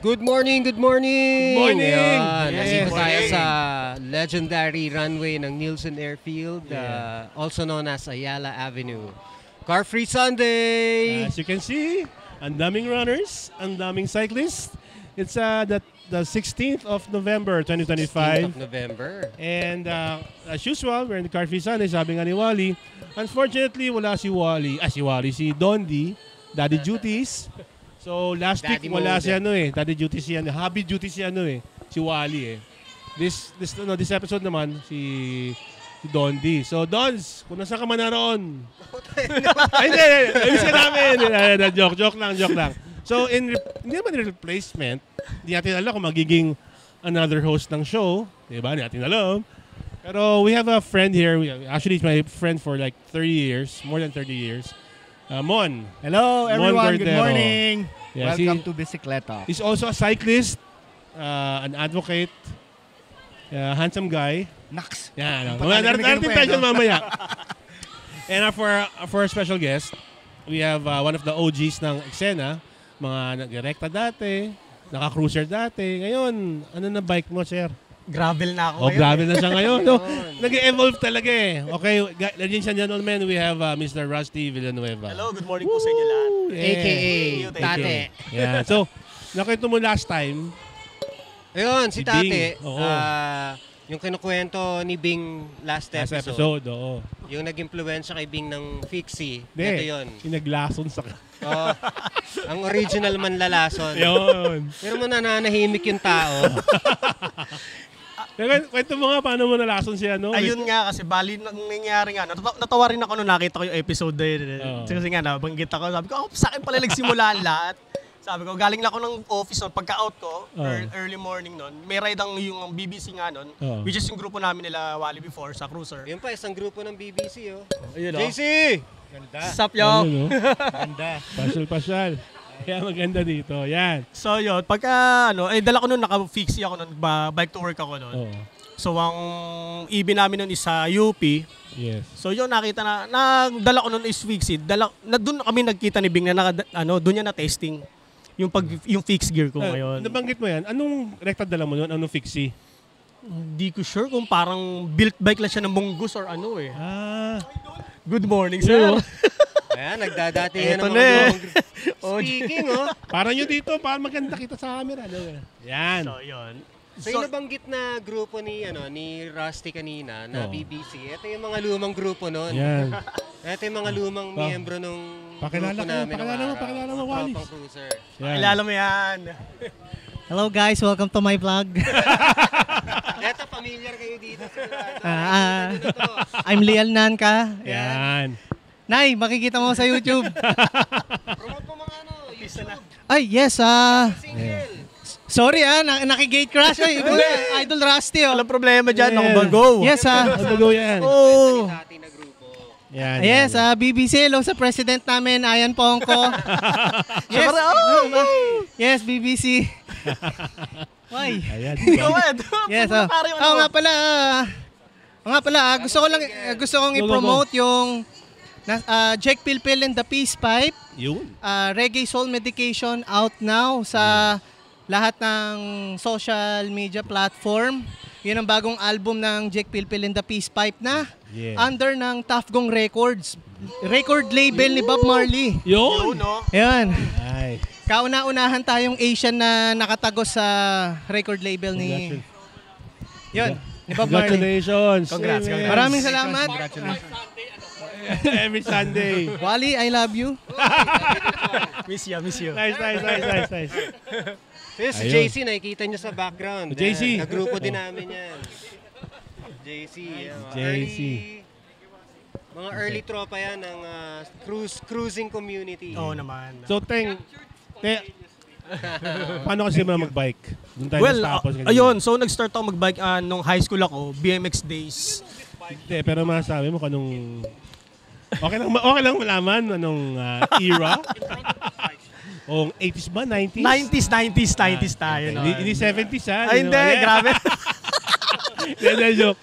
Good morning, good morning! Good morning! Ayan, Yes. nandito tayo Morning. sa legendary runway ng Nielsen Airfield, also known as Ayala Avenue. Car Free Sunday! As you can see, ang daming runners, ang daming cyclists. It's the 16th of November, 16th 2025. of November. And as usual, we're in the Car Free Sunday, sabi nga ni Wally. Unfortunately, wala si Wally. Si Dondi, Daddy Duties. So last Daddy week wala mode. si Daddy Duties si Hobby Duties si si Wally This episode naman si Dondi. So Dons, kung nasa ka man naroon. Ay hindi, ibig namin. Joke lang. So hindi naman replacement. Hindi natin alam kung magiging another host ng show, 'di ba? Hindi natin alam. Pero we have a friend here. Actually, he's my friend for like 30 years, more than 30 years. Mon. Hello everyone, good Gordero. morning. Yeah, Welcome to Bicicleta. He's also a cyclist, an advocate, handsome guy. Naks. Yeah, Pagkalimigay narating ko tayo eh, dyan no? mamaya. And for our special guest, we have one of the OGs ng eksena, mga nag-recta dati, naka-cruiser dati. Ngayon, ano na bike mo, sir? Gravel na ako Oh, ngayon. grabe na siya ngayon. No? Nag-evolve talaga eh. Okay, ladies and gentlemen, we have Mr. Rusty Villanueva. Hello, good morning po sa inyo lahat. Yeah. AKA Thank you. Tate. Yeah. So, nakita mo last time, Ayun, si Si Tate. Bing. Oo. Yung kinukwento ni Bing last last episode. episode, oo. Yung nag-impluensya kay Bing ng Fixie. Hindi, Ito yun. sinaglason sa... Oh, ang original man lalason. Yun. Pero mo nananahimik yung tao. Kwento mo nga, paano mo nalason siya, no? Ayun nga kasi bali nang nangyari nga. Natawa rin ako nung nakita ko yung episode na yun. Oo. Kasi nga nabanggit ako. Sabi ko, sa akin pala nagsimula ang lahat. Sabi ko, galing na ako ng office noon. Pagka-out ko, early morning noon, may ride ang yung BBC nga noon, Oo. which is yung grupo namin nila Wally before sa cruiser. Yun pa, isang grupo ng BBC, oh. Ayun, JC! Sup, yo? Ano, no? Ganda. Pasyal. Kaya maganda dito. Yan. So yun, pagka dala ko noon, naka-fixie ako noon, bike to work ako noon. Oo. So ang EB namin noon is sa UP. Yes. So yun, nakita na, dala ko noon is fixie. Doon kami nagkita ni Bing na doon niya na testing yung fixed gear ko ngayon. Nabanggit mo yan. Anong recta dala mo nun? Anong fixie? Hindi ko sure kung parang built bike lang siya ng Mongoose or ano eh. Good morning, Yun, sir. oh. Ayan, nagdadatingan Eto ng na mga eh. lumang Speaking, oh. Parang nyo dito, parang maganda kita sa camera. No? Yan. So yun. So, yung nabanggit na grupo ni Rusty kanina na Oo. BBC, ito yung mga lumang grupo nun. Yan. Ito yung mga lumang miyembro nung Pakilala grupo ko, namin. pakilala mo, Wally. Tropang cruiser. Yan. Kilala mo yan. Hello guys, welcome to my vlog. Ito, familiar kayo dito. Sigurado. Ito, ito. I'm Lial Nanka. Yan. Nay, makikita mo sa YouTube. Promote mo mga YouTube, Ay, yes, single. sorry nakigate crash. Idol Rusty, oh. Walang problema dyan, Yeah. ako bago. Yes, Ano go yan? Oh. Dati na grupo. Yan. Yes, yan. BBC, hello sa president namin, Ayan Pongko. Yes, yes, BBC. Why? Ayan. Go ahead. Yes, Pare, Oo nga pala, gusto kong i-promote yung Jack Pilpil and the Peace Pipe, Yun. Reggae Soul Medication out now sa lahat ng social media platform. Yun ang bagong album ng Jack Pilpil and the Peace Pipe na Yeah. under ng Tafgong Records. Record label ni Bob Marley. Yun. no? Ayan. Ay. Kauna-unahan tayong Asian na nakatagos sa record label ni Bob Marley. Congratulations. Congrats. Maraming salamat. Every Sunday. Wally, I love you. Miss you. Nice. Yes, si Ayun. JC, nakikita nyo sa background. JC. Kagrupo din namin yan. JC. yan. JC. Mga early tropa yan ng cruising community. Oo naman. So, paano kasi mo mag-bike? Doon tayo Well, tapos. ayun. So, nag-start ako mag-bike nung high school ako, BMX days. Pero masasabi mo kung anong... Okay lang malaman anong era? O 80s ba? 90s? 90s tayo. no? Hindi 70s ha? Ay, hindi. Grabe. Hindi, joke.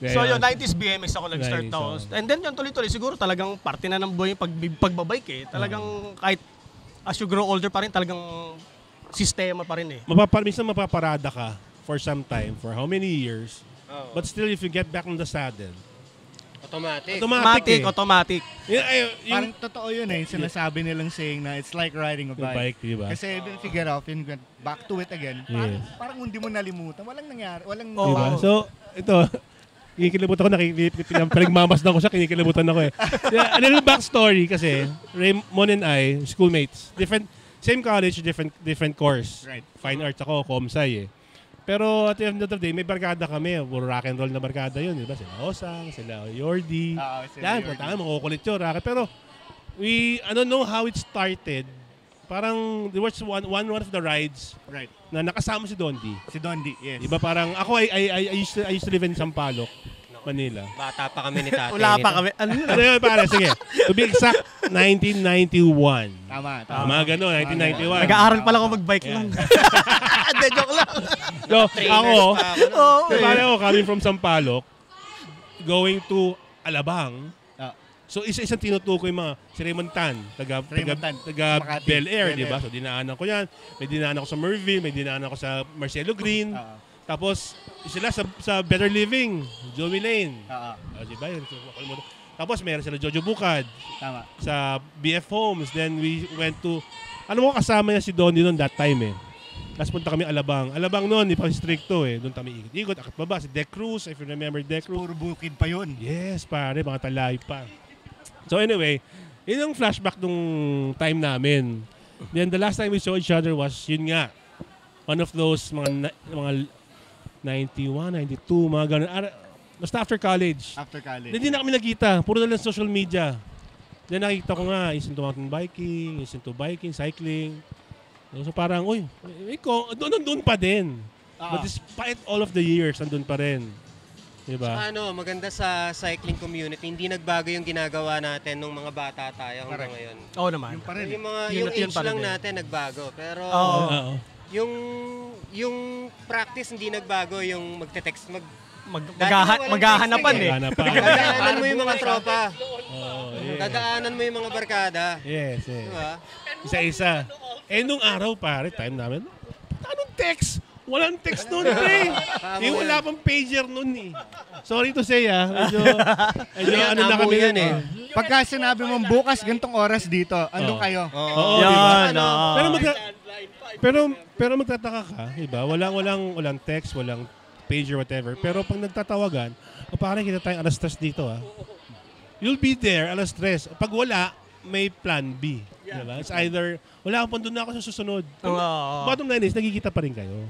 So, yun, 90s BMX ako nag-start 90s, ako. oo. And then, yun, tuloy-tuloy. Siguro talagang parte na ng buhay yung pagbabike eh. Talagang kahit as you grow older pa rin, talagang sistema pa rin eh. Minsan mapaparada ka for some time, for how many years, Oo. but still if you get back on the saddle, Automatic. Automatic. Yung Parang totoo yun eh, sinasabi nilang saying na it's like riding a bike. bike, di ba? Kasi even if you get off and get back to it again, Yes. parang hindi mo nalimutan. Walang nangyari. Walang Oo. Diba? So, ito, kinikilabutan ko, pinagmamasdan ko siya, kinikilabutan ako eh. A little backstory kasi, Raymond and I, schoolmates, same college, different course. Right. Fine arts ako, comsci eh. Pero at the end of the day, may barkada kami. Puro rock and roll na barkada yun. Diba? Sila Osang, sila Yordi. sila Yan, Yordi. punta makukulit yun, rock. Pero, I don't know how it started. Parang, there was one of the rides Right. na nakasama si Dondi. Si Dondi, yes. Diba parang, ako, I used to live in Sampaloc, Manila. Bata pa kami ni tatay. Wala pa nito. kami. Ano yun? Ano yun, pare? Sige. To be exact, 1991. Tama. Mga gano'n, 1991. Nag-aaral pala ako mag-bike lang. Hindi, joke lang. So, ako, Oo. pare ako, coming from Sampaloc, going to Alabang. Ah. So, isa-isang tinutukoy mga si Raymond Tan, taga Makati. Bel Air, Bel di ba? Air. So, dinaanan ko yan. May dinaanan ko sa Merville, may dinaanan ko sa Marcelo Green. Tapos, sila sa Better Living, Joey Lane. Di ba? Yun, tapos, meron sila Jojo Bukad Tama. sa BF Homes. Then, we went to, alam mo, kasama niya si Donnie noon that time eh. Tapos punta kami Alabang. Alabang noon, di pa stricto eh. Doon kami ikot-ikot, akit baba. Si Deck Cruz, if you remember Deck Cruz. Puro bukid pa yun. Yes, pare, mga talay pa. So anyway, yun yung flashback nung time namin. Then the last time we saw each other was, yun nga, one of those mga 91, 92, mga ganun. Basta after college. After college. Hindi na kami nagkita. Puro na lang social media. Then nakikita ko nga, is into mountain biking, is into biking, cycling. So parang, uy, doon pa din. But despite all of the years, nandun pa rin. Diba? Maganda sa cycling community, hindi nagbago yung ginagawa natin nung mga bata tayo hanggang ngayon. Oo naman. Yung pa rin. Yung Yun age pa rin lang eh. natin nagbago. Pero Oo. yung practice hindi nagbago, yung magte-text, Maghahanapan eh. dadaanan mo yung mga tropa. Oh, yeah. Dadaanan mo yung mga barkada. Yes, yes. Diba? Isa-isa. Nung araw, pare, time namin, anong text? Walang text noon, pre. Wala pang pager noon eh. Sorry to say, medyo ano na kami yan eh. Pagka sinabi mo bukas gantong oras dito, andun kayo. Oo, Yan, diba? oo. Pero magtataka ka, diba? Walang text, walang pager, whatever. Pero pag nagtatawagan, parang kita tayong alas 3 dito, You'll be there, alas 3. Pag wala, may plan B. Diba? It's either, wala akong doon na ako sa susunod. Bottom line is, nagkikita pa rin kayo.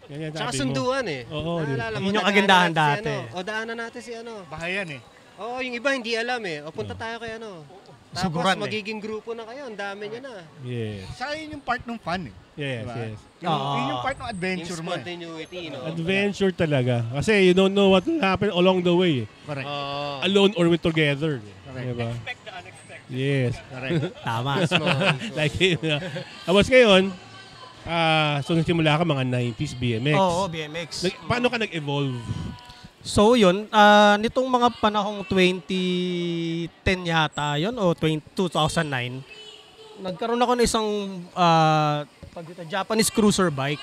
Ganyan, Tsaka sabi mo. sunduan eh. Oo, Naalala mo, Yun yung dadaanan kagandahan natin si dati. O daanan natin si ano. Bahayan eh. Oo, yung iba hindi alam eh. O punta tayo kay ano. Tapos Suguran eh. magiging grupo na kayo. Ang dami nyo na. Yes. Saka yun yung part ng fun eh. Yes, Diba? yes. Yun yung part ng Yung adventure mo eh. spontaneity, no? Adventure talaga. Kasi you don't know what will happen along the way. Correct. Oo. Alone or with together. Correct. Diba? Yes. Correct. Tama. Like, tapos ngayon, so nagsimula ka mga 90s BMX. Oo, BMX. Paano ka nag-evolve? So yun, nitong mga panahong 2010 yata yun o 2009, nagkaroon ako ng isang Japanese cruiser bike.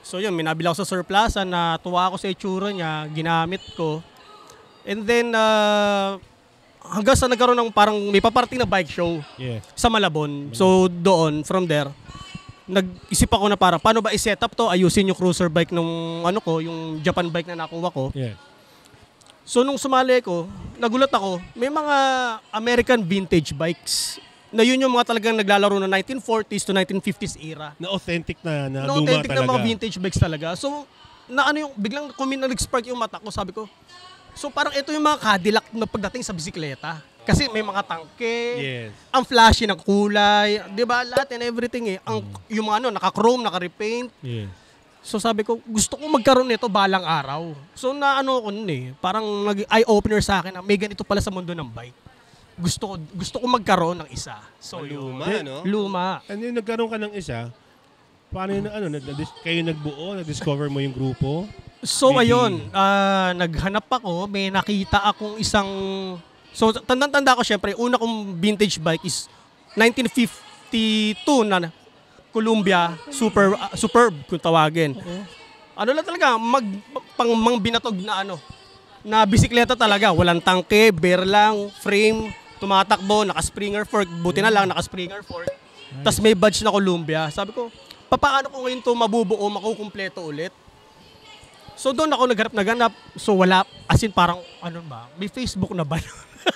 So yun, minabili ako sa Surplaza na tuwa ako sa itsura niya, ginamit ko. And then, hanggang sa nagkaroon ng parang may paparting na bike show Yes. sa Malabon. So doon, from there, nag-isip ako na parang paano ba i-set up to, ayusin yung cruiser bike nung ano ko, yung Japan bike na nakuha ko. Yes. So nung sumali ko, nagulat ako, may mga American vintage bikes na yun yung mga talagang naglalaro ng 1940s to 1950s era. Na authentic na Na luma authentic talaga. na mga vintage bikes talaga. So, na ano yung, biglang nag-spark yung mata ko, sabi ko, so parang ito yung mga Cadillac na pagdating sa bisikleta. Kasi may mga tangke, Yes. ang flashy ng kulay, di ba? Lahat and everything eh. Yung mga ano, naka-chrome, naka-repaint. Yes. So sabi ko, gusto ko magkaroon nito balang araw. So naano ko nun eh, parang nag-eye-opener sa akin na may ganito pala sa mundo ng bike. Gusto ko magkaroon ng isa. So Luma, yun. no? Luma. And then nagkaroon ka ng isa, paano yun, kayo nagbuo, nag-discover mo yung grupo? So Maybe. ayun, naghanap ako, may nakita akong isang, so tandang-tanda ko syempre, una kong vintage bike is 1952 na Columbia, superb kung tawagin. Ano lang talaga, mang binatog na na bisikleta talaga. Walang tangke, bare lang, frame, tumatakbo, naka-springer fork. Buti na lang, naka-springer fork. Tapos may badge na Columbia. Sabi ko, paano ko ngayon to mabubuo, makukumpleto ulit? So doon ako naghanap. So wala, as in parang, may Facebook na ba?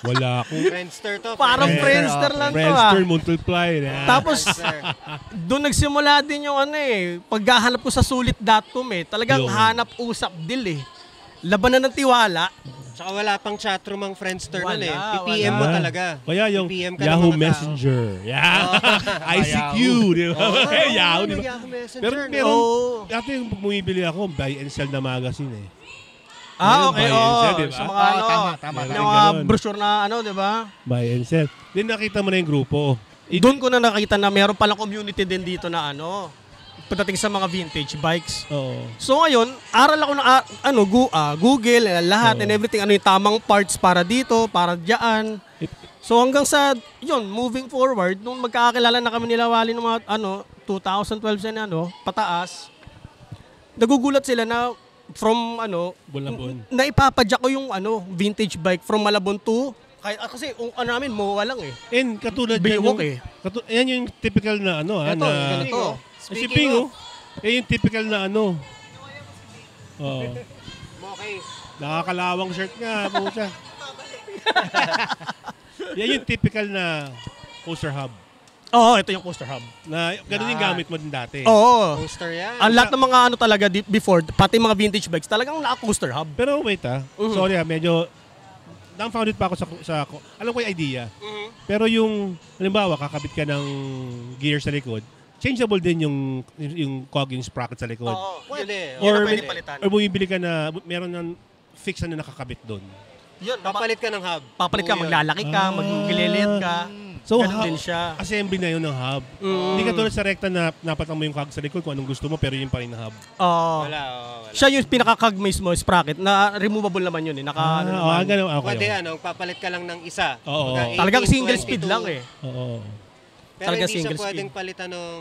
Wala akong Friendster to. Parang Friendster lang to Friendster multiply. Tapos, doon nagsimula din yung paghahanap ko sa sulit.com Talagang Yung hanap-usap deal Labanan ng tiwala. Tsaka wala pang chatroom ang Friendster nun Wala, PPM mo wala. talaga. Kaya yung PPM ka ng Yahoo mga tao. Messenger. ICQ. Di ba? Yahoo, di ba? Yahoo Messenger. Pero no? meron, dati yung bumibili ako, buy and sell na magazine Okay, buy and sell, di ba? Sa mga Tama. yung mga brochure na di ba? Buy and sell. Then nakita mo na yung grupo. Doon ko na nakita na meron palang community din dito na pagdating sa mga vintage bikes. Oo. So ngayon, aral ako ng Google, lahat and everything, yung tamang parts para dito, para diyan. So hanggang sa moving forward, nung magkakakilala na kami nila Wally ng mga 2012 na pataas, nagugulat sila na from Bulabon. na ipapadyak ko yung vintage bike from Malabon to kasi namin MOA lang And katulad Baywalk yan yung typical na Ito, na ganito. si Pingo. Yung typical na Oo. Okay. Nakakalawang shirt nga, pucha. Yan yung typical na poster hub. Oo, ito yung poster hub. Na ganun yung gamit mo din dati. Oo. Poster yan. Ang lahat ng mga talaga before, pati mga vintage bikes, talagang naka-coaster hub. Pero wait sorry medyo dumbfounded pa ako sa alam ko yung idea. Pero yung halimbawa kakabit ka ng gear sa likod, changeable din yung cog, yung sprocket sa likod. Oo, Pwede. Yun ang pwede palitan. Or bumibili ka na meron ng fix na nakakabit doon. Yun, Papalit ka ng hub. papalit ka, Buo yun. maglalaki ka, maglililit ka. So, Ganun din siya. Assembly na yun ng hub. Hindi ka tulad sa rekta na napatan mo yung cog sa likod kung anong gusto mo, pero yun pa rin na hub. Oo. Wala. Siya yung pinaka-cog mismo, sprocket, na removable naman yun naman. Ganun. Okay. Pwede papalit ka lang ng isa. Oo. Pagka Talagang 18, single speed 22. lang Oo. Pero Talagang hindi siya single pwedeng speed. palitan ng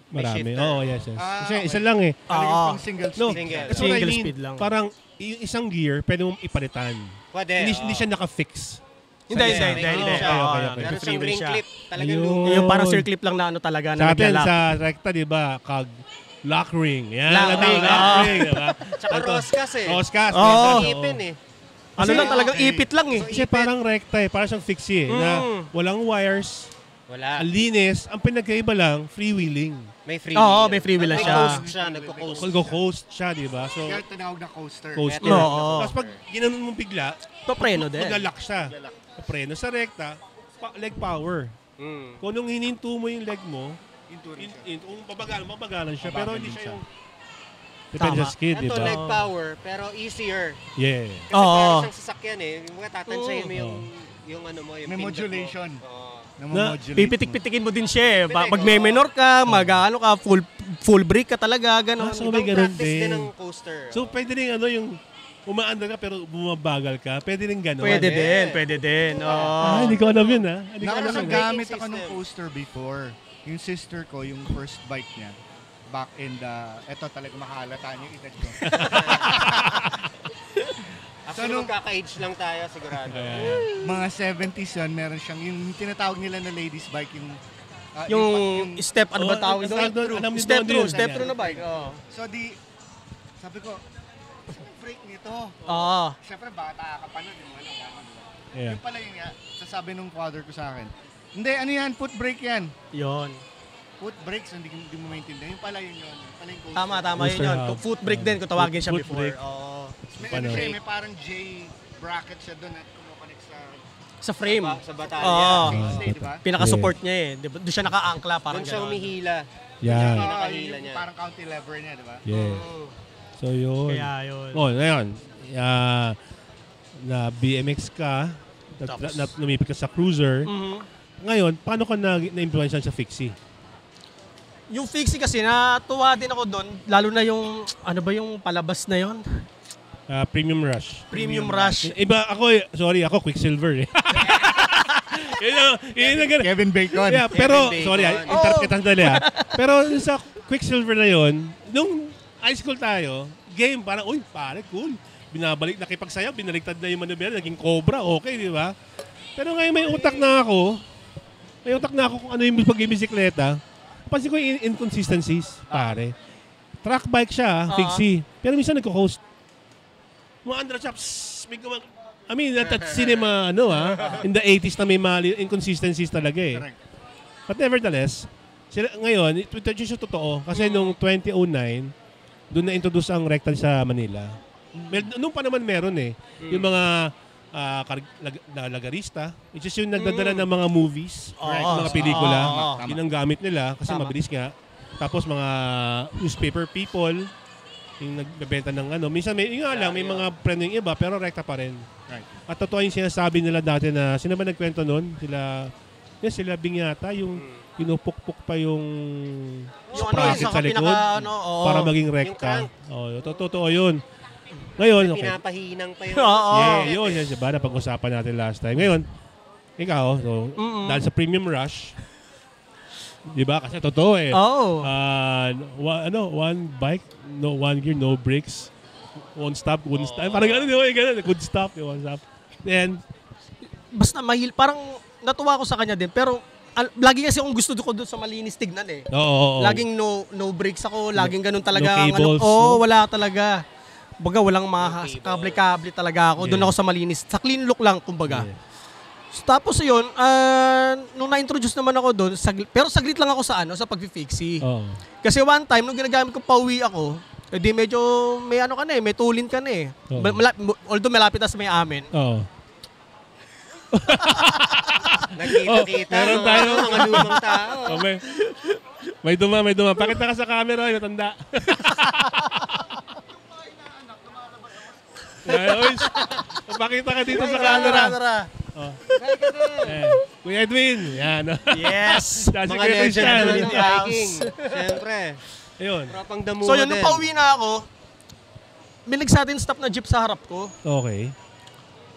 Marami. shifter. Oo, yes. Kasi okay. isa lang Talagang pang single No, speed. Single. that's what I Single mean. speed lang. Parang yung isang gear, pwede mong ipalitan. Pwede. Hindi siya naka-fix. Hindi. Okay. Meron siyang ring clip. Talagang Ayun. lumo. Yung parang circlip lang na talaga, Sa na atin, naglalak. sa rekta, di ba, cog, lock ring. Yan, Lock ring, lock ring, di ba? Tsaka roscas Oscars. Oo. Ipin Ano lang, talagang Okay. ipit lang Kasi parang rekta parang siyang fixie na walang wires, Wala. ang linis, ang pinagkaiba lang, freewheeling. May free Oo, may free wheel na siya. Nagko-coast siya. Nagko-coast. Go-coast siya, di ba? So, Kaya tinawag na coaster. coaster. Oo. Tapos pag ginanon mo bigla, Papreno din. maglalak siya. Preno sa rekta, leg power. Kung nung hininto mo yung leg mo, kung mabagalan siya, pero hindi siya yung depende sa skid, di Ito, ba? leg power, pero easier. Yeah. Kasi Oo. parang siyang sasakyan Yung mga tatansyahin mo yung ano mo, yung May pindot mo. modulation. Oo. Namomodulate mo. Pipitik-pitikin mo din siya Mag-menor ka, ka, full brake ka talaga, gano'n. So may ganun Practice din din. ng coaster. So pwede rin yung umaandar ka pero bumabagal ka, pwede rin ganun. Pwede din. Hindi ko alam yun Hindi ko alam yun. Nakagamit ako System. ng coaster before. Yung sister ko, yung first bike niya, back in eto talaga makahalata niyo yung edad ko. Actually, nung- magkaka-age lang tayo, sigurado. Mga 70s yun, meron siyang, yung tinatawag nila na ladies bike, Yung step, ano ba tawag tawag doon? doon? Alam ni Step Don through, yun. step through na bike. So sabi ko, freak nito. Oo. Siyempre, bata ka pa nun, yung ano, Yeah. Yung pala yun nga, sasabi nung father ko sa akin, hindi, ano yan, foot brake yan. Yun. Foot brakes, hindi mo maintindihan. Yung pala yun yun. Yung pala yung coaster. Tama yun Coaster yun. hub. Foot brake din kung tawagin siya Foot before. brake. Oo. May, Paano? siya, may parang J bracket siya doon at kumukonek sa Sa frame. Sa batalya. Oo. mainstay, di ba? Pinaka-support niya Di ba? Doon siya naka-angkla, parang Doon siya gano'n. humihila. Yeah. Pinakahila Yung niya. parang county lever niya, di ba? Yeah. So yun. Kaya yun. Ngayon. Na BMX ka, Tapos? na lumipit ka sa cruiser. Mhm. Ngayon, paano ka na-influensyan sa fixie? Yung fixie kasi, natuwa din ako doon. Lalo na yung, ano ba yung palabas na yon? Premium Rush. Premium Rush. Iba ako, sorry, ako Quicksilver Yun ang ganun. Kevin Bacon. Yeah, pero, Bacon. sorry, interrupt kita sandali Pero sa Quicksilver na yun, nung high school tayo, game, parang, uy, pare, cool. Binabalik, nakipagsayaw, binaliktad na yung manubela, naging cobra, okay, di ba? Pero ngayon may utak na ako kung ano yung pagbibisikleta. Pansin ko yung inconsistencies, pare. Track bike siya, fixie. Pero minsan nagko-host. Mga underchops, may at cinema, in the 80s na may mga inconsistencies talaga eh. Correct. But nevertheless, sila, ngayon, ito siya totoo. Kasi nung 2009, doon na-introduce ang rectal sa Manila. Nung pa naman meron eh. Yung mga lagarista, which is yung nagdadala ng mga movies, mga pelikula. Yun ang gamit nila kasi mabilis nga. Tapos mga newspaper people, yung nagbebenta ng minsan may mga preno yung iba pero rekta pa rin. Right. At totoo yung sinasabi nila dati na sino ba nagkwento noon? Sila Bing yata yung pinupukpuk pa yung sprocket sa likod para maging rekta. Totoo yun. Ngayon, okay. Pinapahinang pa yun. Yun. Diba? Napag-usapan natin last time. Ngayon, ikaw, dahil sa Premium Rush, di ba? Kasi totoo eh. One bike, one gear, no brakes. Won't stop, wouldn't stop. Parang gano'n, good stop, won't stop. Then, basta parang natuwa ko sa kanya din. Pero, lagi kasi akong gusto ko doon sa malinis tignan eh. Oo. Laging no brakes ako, laging ganun talaga. No cables, wala talaga. Baga, walang kable talaga ako. Doon ako sa malinis. Sa clean look lang, kumbaga. Yeah. So, tapos yun, nung na-introduce naman ako doon, pero saglit lang ako sa pag-fixie. Kasi one time, nung ginagamit ko pauwi ako, di medyo may may tulin ka na eh. Although malapit na sa may amin. Nakita-kita meron tayo mga lumang tao. May duma. Pakita ka sa camera, yung tanda. Pakita ka dito sa camera. Kuya Edwin. Yan. Yes. That's Mga legend ng Viking. Siyempre. Ayun. Tropang damuha So yun, din. nung pauwi na ako, may nag-sudden stop na jeep sa harap ko. Okay.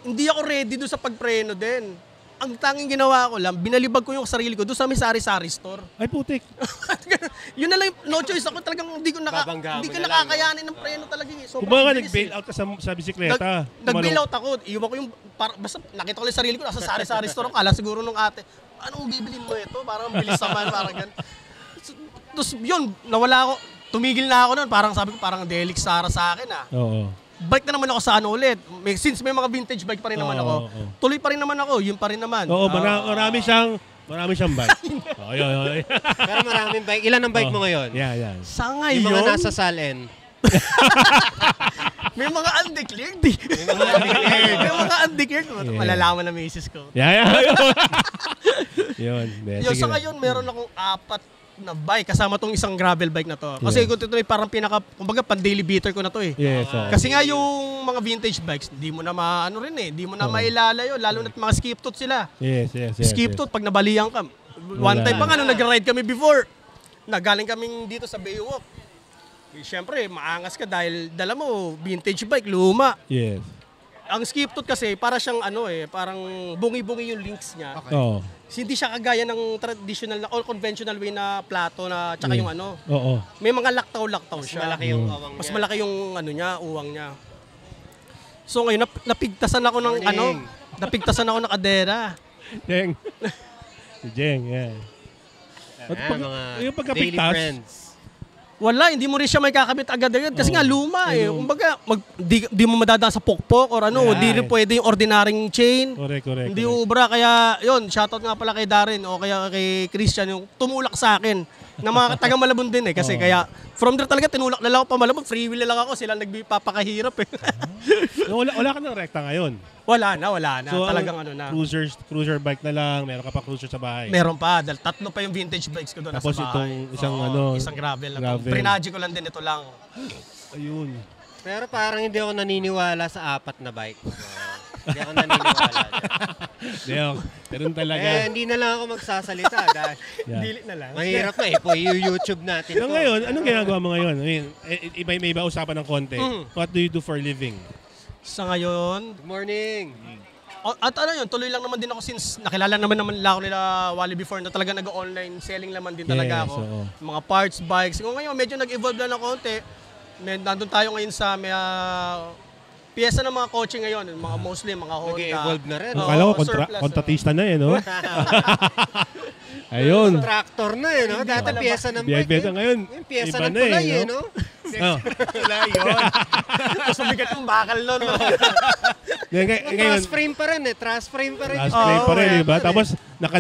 Hindi ako ready doon sa pagpreno din. Ang tanging ginawa ko lang, binalibag ko yung sarili ko doon sa may sari-sari store. Ay, putik. Yun na lang, no choice ako talagang hindi ko Babangga hindi mo ka na lang, nakakayanin ng preno talaga. Sobrang Kumbaga, bilis nag-bail out ka sa bisikleta. Nag-bail out ako. Iwan ko yung, basta nakita ko lang yung sarili ko, nasa sari-sari store ako. Kala siguro nung ate, anong bibilin mo ito? Parang bilis naman, parang gan. Tapos yun, nawala ako. Tumigil na ako noon. Parang sabi ko, parang Delix Sara sa akin Oo. Bike na naman ako sa ulit. Since may mga vintage bike pa rin naman ako, tuloy pa rin naman ako. Yun pa rin naman. Oo, marami siyang bike. Pero maraming bike. Ilan ang bike mo ngayon? Yeah. Sa Yung mga ngayon, nasa Salen. may mga undeclared. May mga undeclared. Malalaman na misis ko. Yeah. Yun. Yung sa ngayon, meron akong 4 na bike kasama tong isang gravel bike na to. Kasi ito parang kumbaga pan-daily beater ko na to eh. Yes. Kasi nga yung mga vintage bikes, di mo na di mo na mailalayo, lalo na't mga skip tooth sila. Yes. Skip tooth pag nabalihan ka. One time pa nga nung nag-ride kami before, nagaling kaming dito sa Baywalk. Siyempre, maangas ka dahil dala mo vintage bike, luma. Yes. Ang skip tooth kasi para siyang parang bungi-bungi yung links niya. Okay. Oo. Hindi siya kagaya ng traditional or conventional way na plato na tsaka yung Oo. may mga laktaw-laktaw Mas siya. malaki yung awang Mas niya. malaki yung uwang niya. So ngayon napigtasan ako ng Morning. napigtasan ako ng kadera. Jeng. Si Jeng, yeah. Mga Yung daily pagkapigtas, friends. Wala, hindi mo rin siya may kakabit agad-agad kasi nga luma eh. Kumbaga, di mo madadaan sa pokpok or di rin pwede yung ordinaryong chain. correct. Hindi ubra, kaya yun, shoutout nga pala kay Darren o kaya kay Christian yung tumulak sa akin na mga taga Malabon din eh. Kasi kaya, from there talaga, tinulak na lang ako pa Malabon, free will na lang ako, sila nagpapakahirap eh. wala ka ng rekta ngayon. wala na. So, Talagang ang cruiser bike na lang, meron ka pa cruiser sa bahay. Meron pa, dahil 3 pa yung vintage bikes ko doon Tapos nasa bahay. itong isang isang gravel lang. gravel. Prinagy ko lang din, ito lang. Ayun. Pero parang hindi ako naniniwala sa 4 na bike. Hindi ako naniniwala. Ganun talaga. Hindi na lang ako magsasalita dahil Dili na lang. mahirap na YouTube natin So to. ngayon, anong ginagawa mo ngayon? I mean, may iba usapan ng konti. Mm. What do you do for a living? Sa ngayon, Good morning. At ano yun, tuloy lang naman din ako since nakilala naman ako nila Wally before na talaga nag-online selling naman din talaga ako. oo. Mga parts, bikes. Kung ngayon, medyo nag-evolve lang ng konti. Nandun tayo ngayon sa may piyesa ng mga kotse ngayon. Mga mostly, mga Honda. Nag-evolve na rin. Oo, Akala ko surplus, kontratista na no? Ayun. Tractor na eh, no? Dati pyesa ng bike. Biyag-biyag ngayon. Yung pyesa iba ng na tulay eh, no? no? Oh. Wala yun. Tapos mabigat yung bakal nun. Ngayon, Truss frame pa rin eh. Truss frame pa rin. last play pa rin, Oo, di ba? eh. Tapos,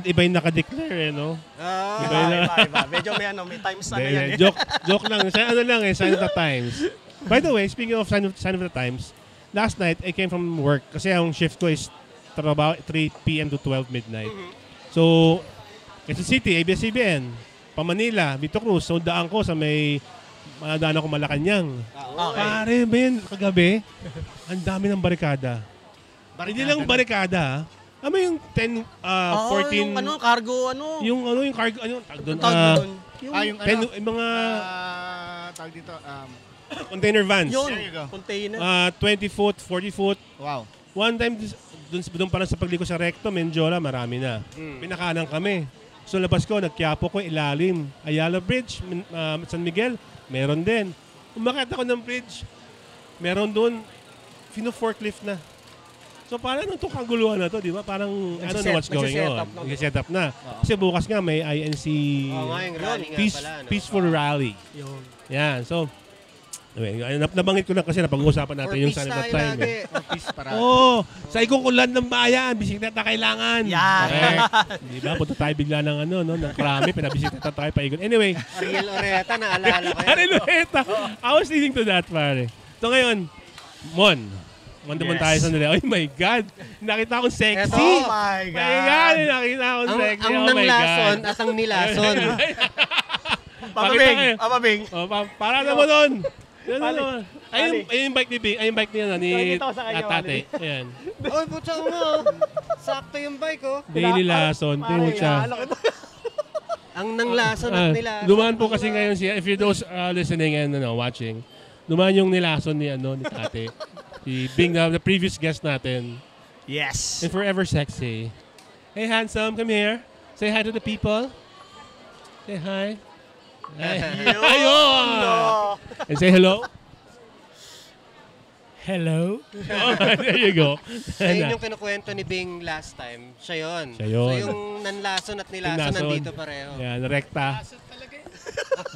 iba yung nakadeclare, no? Ah, Iba yun. Iba. Medyo may times ano yan eh. Joke lang. Ano lang eh, sign of the times. By the way, speaking of sign of the times, last night, I came from work kasi ang shift ko is about 3 p.m. to 12 midnight. So, Quezon City, ABS-CBN, pa Manila, Vito Cruz, so daan ko sa may daan ako Malacanang. Okay. Pare, men, kagabi, ang dami ng barikada. Hindi lang barikada, ano yung 10, 14, yung cargo, yung cargo, tag doon, doon. Yung yung mga tawag dito, container vans. Yun, There you go. container. 20 foot, 40 foot. wow. One time, doon pa lang sa pagliko sa Recto, Menjola, marami na. Pinakanan kami. So labas ko, nagkiapo ko, ilalim. Ayala Bridge, San Miguel, meron din. Umakit ako ng bridge, meron doon, forklift na. So parang itong kaguluhan na to, di ba? Parang, I don't know what's going on. Nag-set up na. Kasi bukas nga, may INC Oo nga, yung rally nga pala, no? Peaceful Rally. Yun. Yan, so, nabanggit ko na kasi napag-uusapan natin yung peace Sign of the tayo Time. lagi. Peace para. Oo, sa ikukulan ng bayan, bisikleta kailangan. Yan. Correct. Di ba? Punta tayo bigla ng ng Krami, pinabisikleta tayo paikot. Anyway, Ariel Oreta, naalala ko yan. Arilueta. I was leading to that, pare. So ngayon, Mon naman tayo sa nila. Oh my God! Nakita akong sexy! Eto. Oh my My God! Nakita akong Ang, sexy. ang Oh my nanglason God. at ang nilason. Papabing, kayo. papabing. Oh, para na mo doon. Ayun yung bike ni Bing. Ayun yung bike niya ni Pakita ko sa kanya, Tate. Ayan. Oy, putsa mo. Sakto yung bike, oh. Daily Lason. Tingnan mo siya. Ang nanglason at nilason. Dumaan po kasi ngayon siya. If you those listening and watching, dumaan yung nilason ni Tate. Si Bing, the previous guest natin. Yes. And forever sexy. Hey, handsome, come here. Say hi to the people. Say hi. Ayun! And say hello. Hello. Oh, there you go. Ayun yung kinukwento ni Bing last time. Siya yun. Siya yun. So yung nanlason at nilason Nilason. nandito pareho. Yan, rekta.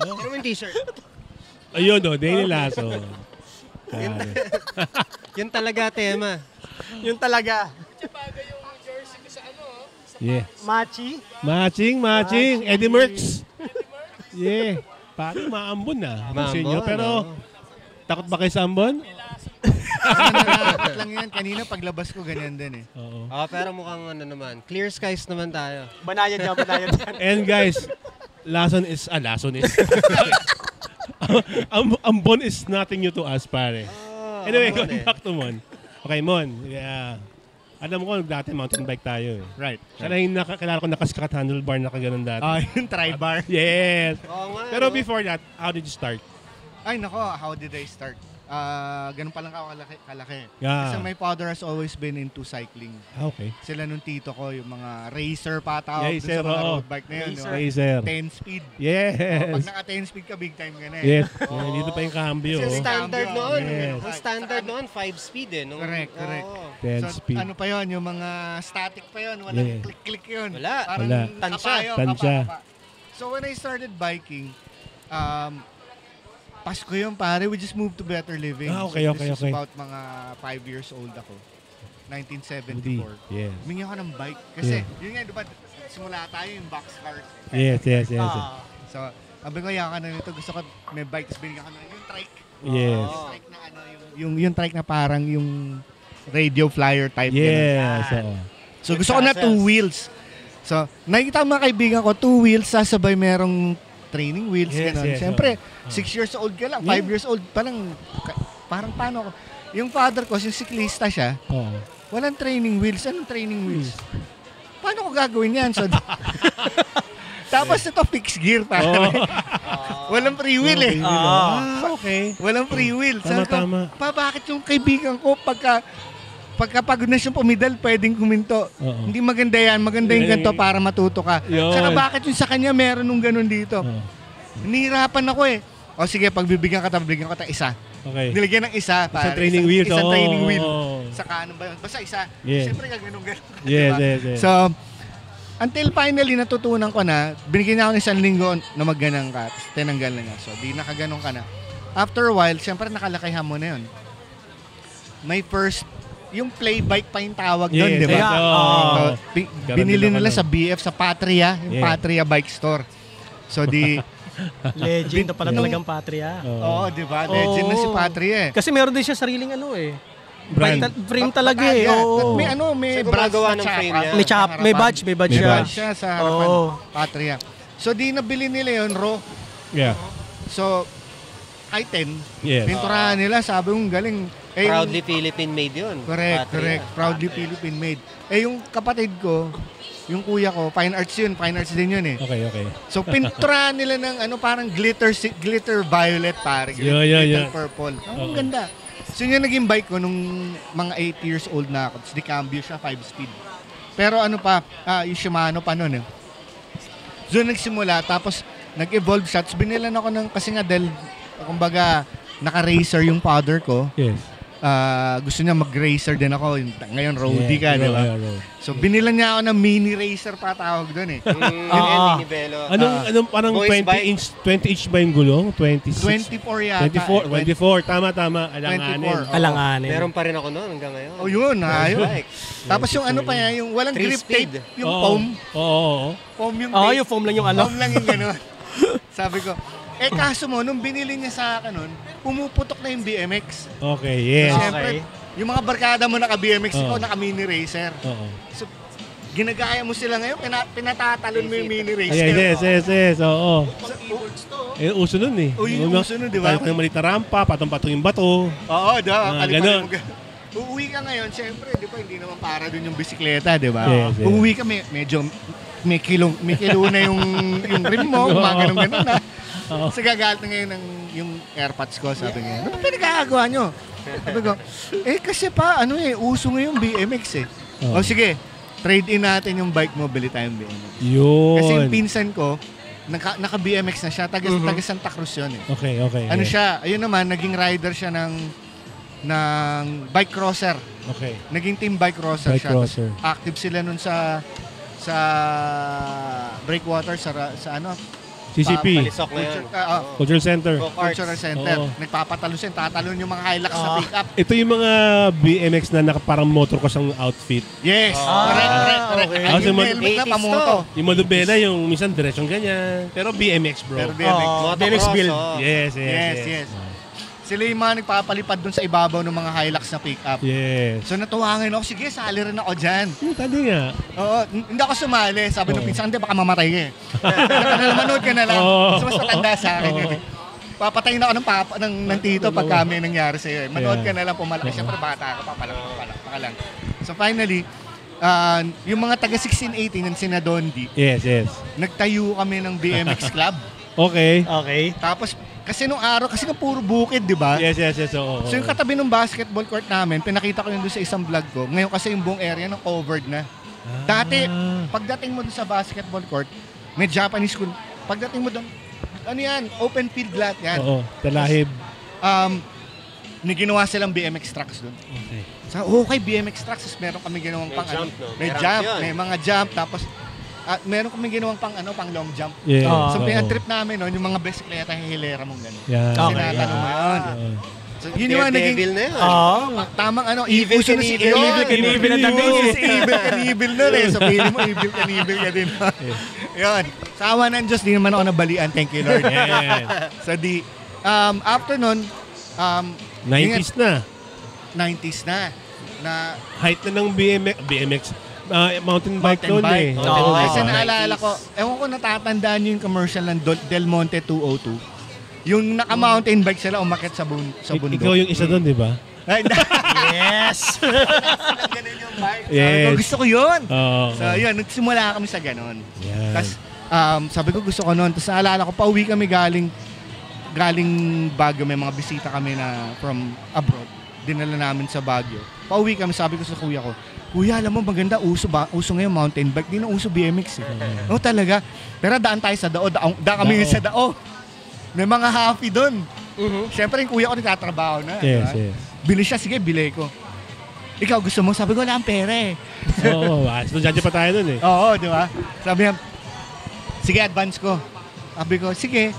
Ano mo yung t-shirt? Ayun, daily lason. Yun talaga tema. Yun talaga. Yeah. Machi. Matching. Eddie Merckx. Yeah. Parang maambon na. Maambon, Pero, no? takot ba kayo sa ambon? Nakakit lang yan. Kanina paglabas ko, ganyan din eh. Oo. Pero mukhang naman. Clear skies naman tayo. Banayad yan. And guys, lason is. Ambon is nothing new to us, pare. Anyway, ambon going back to Mon. Okay, Mon. Yeah. Alam mo ko, dati mountain bike tayo eh. Right. Siya lang yung nakakilala ko nakaskat handlebar na kaganon dati. Yung tri-bar. Yes. Oo nga. Pero no? before that, how did you start? Ay, nako, how did I start? Ganun pa lang ako kalaki. Yeah. Kasi my father has always been into cycling. Okay. Sila nung tito ko, yung mga racer pa tawag dun Racer, sa mga oo. road bike na yun. no? Racer. 10 speed. Yes. Pag naka 10 speed ka, big time ka na eh. Yes. Oo. Dito pa yung cambio. Kasi oh. standard Cambio, noon. yes. Ang standard noon, 5 speed eh. Nung, Correct. Oo. 10 So, speed. ano pa yun, yung mga static pa yun, walang Yeah. click-click yun. Wala. Parang Wala. Tansya. Tansya. kapa. So when I started biking, Pasko yun pare, we just moved to better living. Okay, so okay, this was okay. about mga 5 years old ako. 1974. Yes. Humingi ako ng bike. Kasi, yun nga, diba, simula tayo yung boxcars. Yes. So, sabi ko, yaka na nito. Gusto ko, may bike. Tapos binigyan ko na yung trike. Yes. Yung trike na ano, yung trike na parang yung radio flyer type. Yes. Ganun. So, gusto ko na 2 wheels. So, nakikita mga kaibigan ko, 2 wheels, sasabay merong training wheels. Yes, Ganun. yes, Siyempre, 6 years old ka lang, 5 years old pa lang. Parang paano ko. Yung father ko, yung siklista siya, Oh. walang training wheels. Anong training wheels? Paano ko gagawin yan? So, tapos ito, fixed gear pa. Walang free wheel eh. Okay. Walang free wheel. Tama, Sabi ko, tama. bakit yung kaibigan ko pagka pagkapagod na siyang pumidal, pwedeng kuminto. Oo. Hindi maganda yan. Maganda yung ganito para matuto ka. Yun. Saka bakit yung sa kanya meron nung ganun dito? Oo. Nihirapan ako eh. O sige, pagbibigyan ka isa. Okay. Nilagyan ng isa. Isang training wheel. Isang training Oo. wheel. Saka ano ba yun? Basta isa. Yeah. Siyempre gaganong-ganon. Yes, Diba? yes. So, until finally natutunan ko na, binigyan niya ako ng 1 linggo na magganang ka. Tapos tinanggal na niya. So, di nakaganong ka na. After a while, siyempre nakalakayan mo na yun. May first, yung play bike pa yung tawag doon, Yes, di ba? yes. So, Oo. binili Ganun din nila ako sa BF, sa Patria, yung Yeah. Patria Bike Store. So, di, Legend na pala Nung- talagang Patria. oo, di ba? Legend na si Oo. Patria eh. Kasi meron din siya sariling ano eh. Brand. Frame talaga eh. Batalya. Oo. May ano, may Siya brass gumagawa na ng frame tsapa. niya. May chap, may badge May siya. badge siya sa harapan. Oo. Patria. So, di nabili nila yun, raw. Yeah. So, item, Yes. pinturahan nila, sabi kong galing. Eh, yung- Proudly Philippine made yun. Correct, Patria. correct. Proudly Philippine made. Eh, yung kapatid ko, yung kuya ko, fine arts yun. Fine arts din yun eh. Okay, okay. So, pinturahan nila ng ano, parang glitter violet, pare. Yun, Glitter yun. purple. Ang Oo. ganda. So, yun yung naging bike ko nung mga 8 years old na ako. Tapos, di-cambio siya, 5-speed. Pero ano pa, yung Shimano pa nun eh. So, nagsimula, tapos nag-evolve siya. Tapos, binilan ako ng, kasi nga dahil, kumbaga, naka-racer yung father ko. Yes. Gusto niya mag-racer din ako. Ngayon, roadie ka, di ba? Yeah, road. So, binilan niya ako ng mini racer pa tawag doon eh. Ah. Nivelo. Anong parang Boys 20 inch ba yung gulong? 26? 24 yata. 24. Tama. Alanganin. 24. Alanganin. Meron pa rin ako noon hanggang ngayon. Oh, yun. Ayun. Bike. Tapos yung ano pa yan, yung walang Three grip speed. tape, yung Oo. foam. Oo. Foam yung Oo, tape. yung foam lang yung ano. Foam lang yung gano'n. Sabi ko, kaso mo, nung binili niya sa akin nun, pumuputok na yung BMX. Okay, yes. Siyempre, yung mga barkada mo naka-BMX, ikaw Oo. naka-mini racer. Oo. So, ginagaya mo sila ngayon, pinatatalon mo yung mini racer. Yes. Oo. Uso nun eh. Yung uso nun, di ba? Tayo maliit na rampa, patong-patong yung bato. Oo, kalipalin ganun. mo. Uuwi ka ngayon, syempre, di ba, hindi naman para dun yung bisikleta, di ba? Yes, yes. Uuwi ka, medyo may kilo na yung rim mo, ganun na. Oo. Sa gagalit na ngayon yung AirPods ko, sabi niya, ano ba pinagkakagawa nyo? Sabi ko, kasi pa, uso ngayon BMX eh. Oo. O sige, trade-in natin yung bike mo, bili tayong BMX. Yun. Kasi yung pinsan ko, naka-BMX na siya, taga Santa Cruz yun eh. Okay. Ano siya, ayun naman, naging rider siya ng bike crosser. Okay. Naging team bike crosser Bike siya. crosser. Tapos active sila nun sa breakwater sa ano, CCP. Palisok na yan. Cultural Center. Go Arts. Cultural Center. Oo. Nagpapatalo siya, tatalon yung mga Hilux sa pick-up. Ito yung mga BMX na parang motocross ang outfit. Yes, correct. okay. Ay, yung Kasi helmet na 80s pamoto. Yung Madubela, yung minsan diretsong ganyan. Pero BMX, bro. Pero BMX. BMX build. Yes. Sila yung mga nagpapalipad dun sa ibabaw ng mga Hilux na pick-up. Yes. So natuwangan ako, sige, sali rin ako dyan. Tadi nga. Oo, hindi ako sumali. Sabi nung pinsan, hindi, baka mamatay ka eh. Manood ka na lang. Oo. So mas matanda sa akin yun eh. Papatayin ako ng tito pag kami nangyari sa'yo eh. Manood ka na lang, pumalaki. Siyempre bata ka, papalak lang. So finally, yung mga taga 1618 yung sina Dondi, Yes. nagtayo kami ng BMX club. Okay. Tapos, kasi nung araw, kasi nga puro bukid, di ba? Yes. Oo. So yung katabi ng basketball court namin, pinakita ko yun doon sa isang vlog ko. Ngayon kasi yung buong area na covered na. Dati, pagdating mo doon sa basketball court, may Japanese school. Pagdating mo doon, ano yan, open field lahat yan. Oo. Talahib. May ginawa silang BMX tracks doon. Okay. So, okay, BMX tracks, meron kami ginawang May pang jump, ano. no? May May jump, ramp yun. may mga jump, tapos meron kami ginawang pang long jump. Yes. So, Oo. pinag-trip namin noon, yung mga bisikleta, hihilera mong gano'n. Yan. Okay. Sinatalo mo yun. Oo. So, yun yung mga naging Daredevil na yun. tamang Evil uso na si Knievel. Evil Knievel na dating Yun, eh. si Evil Knievel nun eh. So, pili mo, Evil Knievel ka din. Yun. Sa awa ng Diyos, di naman ako nabalian. Thank you, Lord. Yes. So, after nun, 90s na. 90s na. Height na ng BMX. Mountain bike Mountain doon bike. eh. Oo. Kasi Oo. naalala ko, ewan ko natatandaan nyo yung commercial ng Del Monte 202. Yung naka-mountain bike sila umakyat sa bundok. Ikaw yung isa doon, di ba? Ay, Yes. ganun yung bike. Sabi Yes. ko, gusto ko yun. Oo. So, yun, nagsimula kami sa ganun. Yan. Tapos, sabi ko gusto ko noon. Tapos naalala ko, pauwi kami galing Baguio. May mga bisita kami na from abroad. Dinala namin sa Baguio. pauwi kami, sabi ko sa kuya ko, Kuya, alam mo, maganda, uso ngayon mountain bike, di na uso BMX eh. Oo, talaga. Pero daan tayo sa daan kami sa dao. May mga happy doon. Siyempre, yung kuya ko nagtatrabaho na. Yes, diba? yes. Bili siya, sige, bili ko. Ikaw gusto mo? Sabi ko, wala ang pera eh. Oo, estudyante pa tayo nun eh. Oo, di ba? Sabi niya, sige, advance ko. Sabi ko, sige.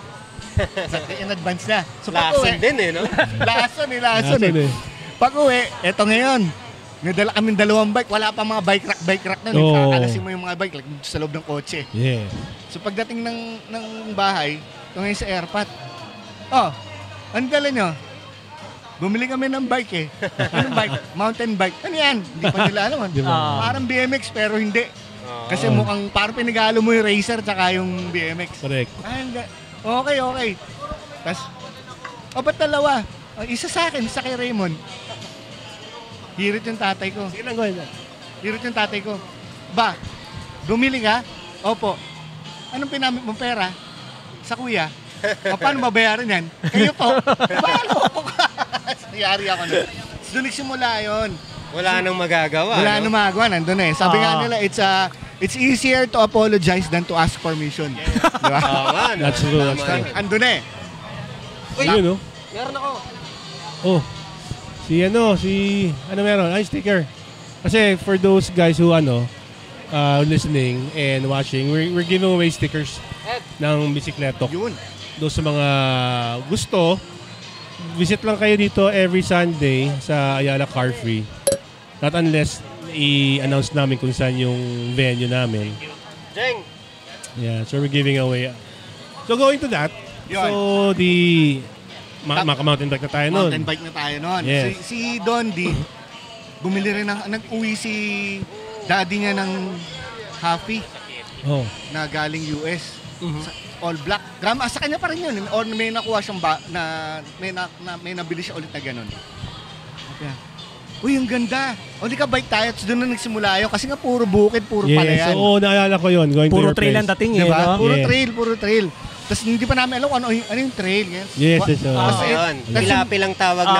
In advance na. So, Lason din no? Lason eh. Pag-uwi, eto ngayon. Nadala kami 2 bike. Wala pa mga bike rack na. Kakalasin mo yung mga bike like, sa loob ng kotse. Yeah. So pagdating ng bahay, ito ngayon sa airpot. Ano dala nyo? Bumili kami ng bike eh. Anong bike? Mountain bike. Ano yan? Hindi pa nila alam. Parang BMX pero hindi. Kasi mukhang parang pinagalo mo yung racer tsaka yung BMX. Correct. Okay. Tapos, ba't dalawa? Isa sa akin, isa kay Raymond. Hirit yung tatay ko. Sige lang, go ahead. Hirit yung tatay ko. Ba, bumili ka? Opo. Anong pinamit mong pera? Sa kuya. Paano babayaran yan? Kayo po. Paano? Nangyari ako na. Doon nagsimula yun. Wala nang magagawa. Wala nang magagawa. Nandun eh. Sabi nga nila, it's easier to apologize than to ask permission. Diba? That's true. Andun eh. Uy, Yun, no? meron ako. Oh. Ano meron? Ay, sticker. Kasi for those guys who listening and watching, we're giving away stickers ng Bisikletok. Yun. Doon sa mga gusto, visit lang kayo dito every Sunday sa Ayala Car Free. Not unless i-announce namin kung saan yung venue namin. Jeng! Yeah, so we're giving away. So going to that, Yun. so maka-mountain bike na tayo nun. Mountain bike na tayo nun. Yes. Si Dondi, bumili rin nag-uwi si daddy niya ng Happy Oh. na galing US. All black. Sa kanya pa rin yun. Or may nakuha siyang may nabili siya ulit na ganun. Okay. Uy, ang ganda. O, di ka bike tayo. Tapos doon na nagsimula yun. Kasi nga puro bukid, puro palayan. Oo, naalala ko yun. Going Puro to your trail ang place. dating Diba? no? Puro trail. Tapos hindi pa namin alam kung ano yung trail. Yes. Yun. Pilapi lang tawag na.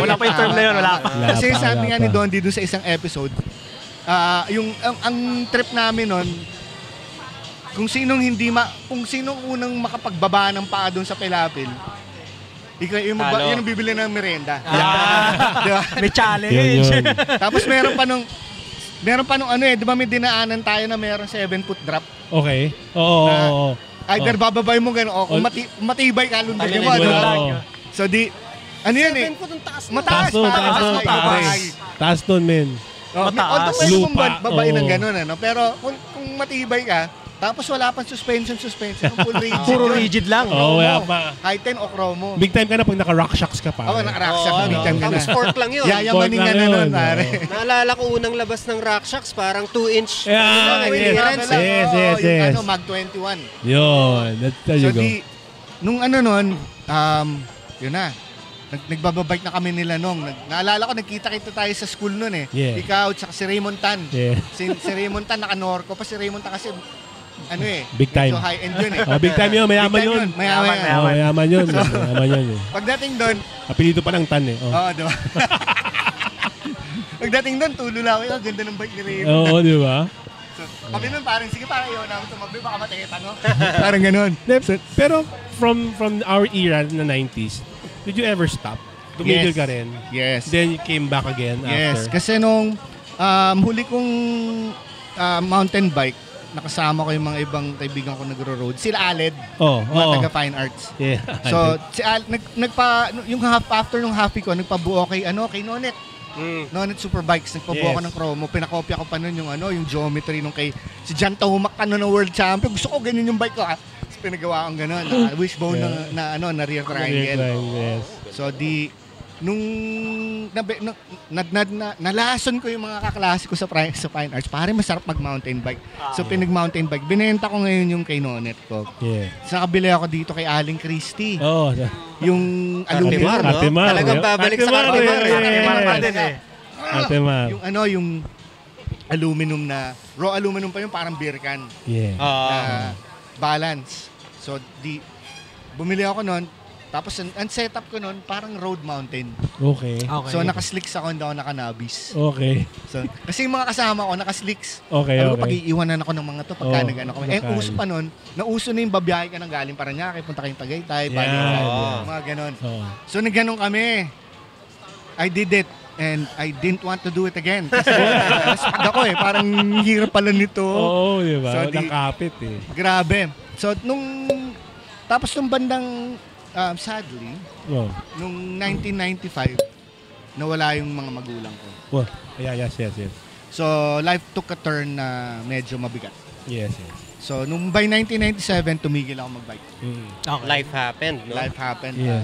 Wala pa yung term na yun, wala pa. Kasi sabi nga wala ni pa. Dondi doon sa isang episode, ang trip namin nun, kung sinong unang makapagbaba ng paa doon sa Pilapil, yun ang bibili ng merienda. Diba? May challenge. Yun. Tapos meron pa nung di ba may dinaanan tayo na meron 7-foot drop? Okay. Oo. Either bababay mo gano'n, o kung matibay ka, lundag mo. Diba? So ano yan eh? Mataas. Taas nun, men. Mataas. Although may kung babae ng gano'n, pero kung matibay ka, tapos wala pang suspension, full rigid. Puro rigid lang. Wala pa. High 10 o chromo. Big time ka na pag naka-rock shocks ka pa. Oo, naka-rockshop. Big time ka na. Sport lang yun. Yayamanin ka na nun, pare. Naalala ko unang labas ng Rock Shocks, parang 2-inch. Yes. Yung Mag 21. Yun. There you go. Nung yun na. Nagbababike na kami nila nung. Naalala ko, nagkita-kita tayo sa school nun eh. Yeah. Ikaw, tsaka si Raymond Tan. Yeah. Si Raymond Tan, naka-Norco pa. Si Raymond Tan kasi, Big time. So high-end yun eh. Big time yun. Mayaman yun. Mayaman yun. Pagdating doon, apelido pa ng Tan eh. Oo, diba? Pagdating doon, tulo lang ako. Ganda ng bike ni Raymond. Oo, di ba? So, kami nun parang, sige, parang ayaw namin tumabi. Baka matikita, no? Parang ganun. Pero from our era na 90s, did you ever stop? Tumigil ka rin? Yes. Then you came back again Yes. after? Kasi nung huli kong mountain bike, nakasama ko yung mga ibang kaibigan ko nagro-road. Sila Aled, mga taga Fine Arts. Yeah. So, si yung after nung happy ko, nagpabuo kay Nonet. Nonet Superbikes, nagpabuo ko ng chromo. Pinakopya ko pa nun yung geometry nung kay si John Tohumac na world champion. Gusto ko ganyan yung bike ko. So, pinagawa akong gano'n. Wishbone na rear triangle. Yes. So, nung nalason ko yung mga kaklase ko sa Fine Arts, pare masarap mag-mountain bike. So pinag-mountain bike, binenta ko ngayon yung kay Nonet ko. Yeah. Sa kabili ako dito kay Aling Christie. Oh. Yung aluminum. Artemar. Talagang babalik sa Artemar. Artemar. Yung aluminum na, raw aluminum pa yung parang beer can. Yeah. Na balance. So bumili ako noon. Tapos ang setup ko noon parang road mountain. Okay. Okay. So nakaslicks ako, hindi ako nakanabis. Okay. So, kasi yung mga kasama ko nakaslicks. Okay, Sabi ko, okay. pag-iiwanan ako ng mga to pagka nag-ano kami. nakaya. Uso pa noon, nauso na yung babiyahe ka ng galing Parañaque, punta kayong Tagaytay, Yeah. Baliwag, mga ganon. Oo. So nagganon kami. I did it and I didn't want to do it again. Kasi pag ako parang hirap pala nito. Oo, di ba? So, Nakapit eh. Grabe. So tapos nung bandang sadly, Oh. nung 1995, nawala yung mga magulang ko. Well, yeah, yes. So life took a turn na medyo mabigat. Yes. So nung by 1997, tumigil ako mag-bike. Okay. Life happened, no? Life happened. Yeah.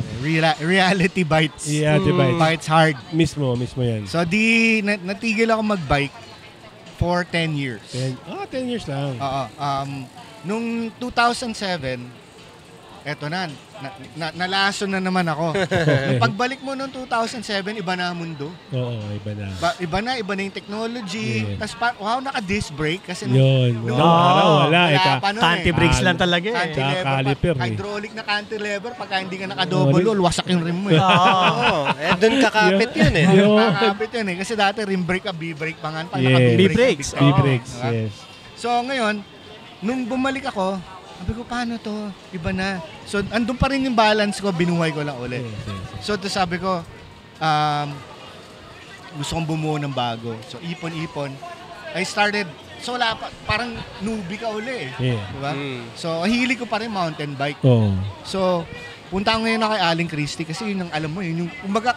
Reality bites. Yeah, diba? Bites hard. Mismo yan. So natigil ako mag-bike for 10 years. 10 years lang. Oo. Nung 2007, eto nalason na naman ako. Nung pagbalik mo noong 2007, iba na ang mundo. Oo, iba na. Iba na yung technology. Yeah. Tapos wow, naka-disc brake kasi Yun. nung- Nung araw, wala. wala pa nun Anti-brakes lang talaga eh. Cantilever, caliper eh. hydraulic na cantilever, pagka hindi ka naka-double wall, wasak yung rim mo eh. Oo. Doon kakapit yun eh. Yun. Nakakapit yun eh. Kasi dati rim brake ka, B-brake pa nga. Pag Yeah. naka-B-brake. B-brakes. B-brakes, diba? yes. So ngayon, nung bumalik ako, sabi ko, paano to? Iba na. So, andun pa rin yung balance ko, binuhay ko lang ulit. Yes. So, to sabi ko, gusto kong bumuo ng bago. So, ipon-ipon. I started, so wala pa, parang newbie ka uli eh. Yeah. Diba? Mm. So, hilig ko pa rin mountain bike. Oo. So, punta ako ngayon na kay Aling Christie kasi yun ang alam mo, yun yung, kumbaga,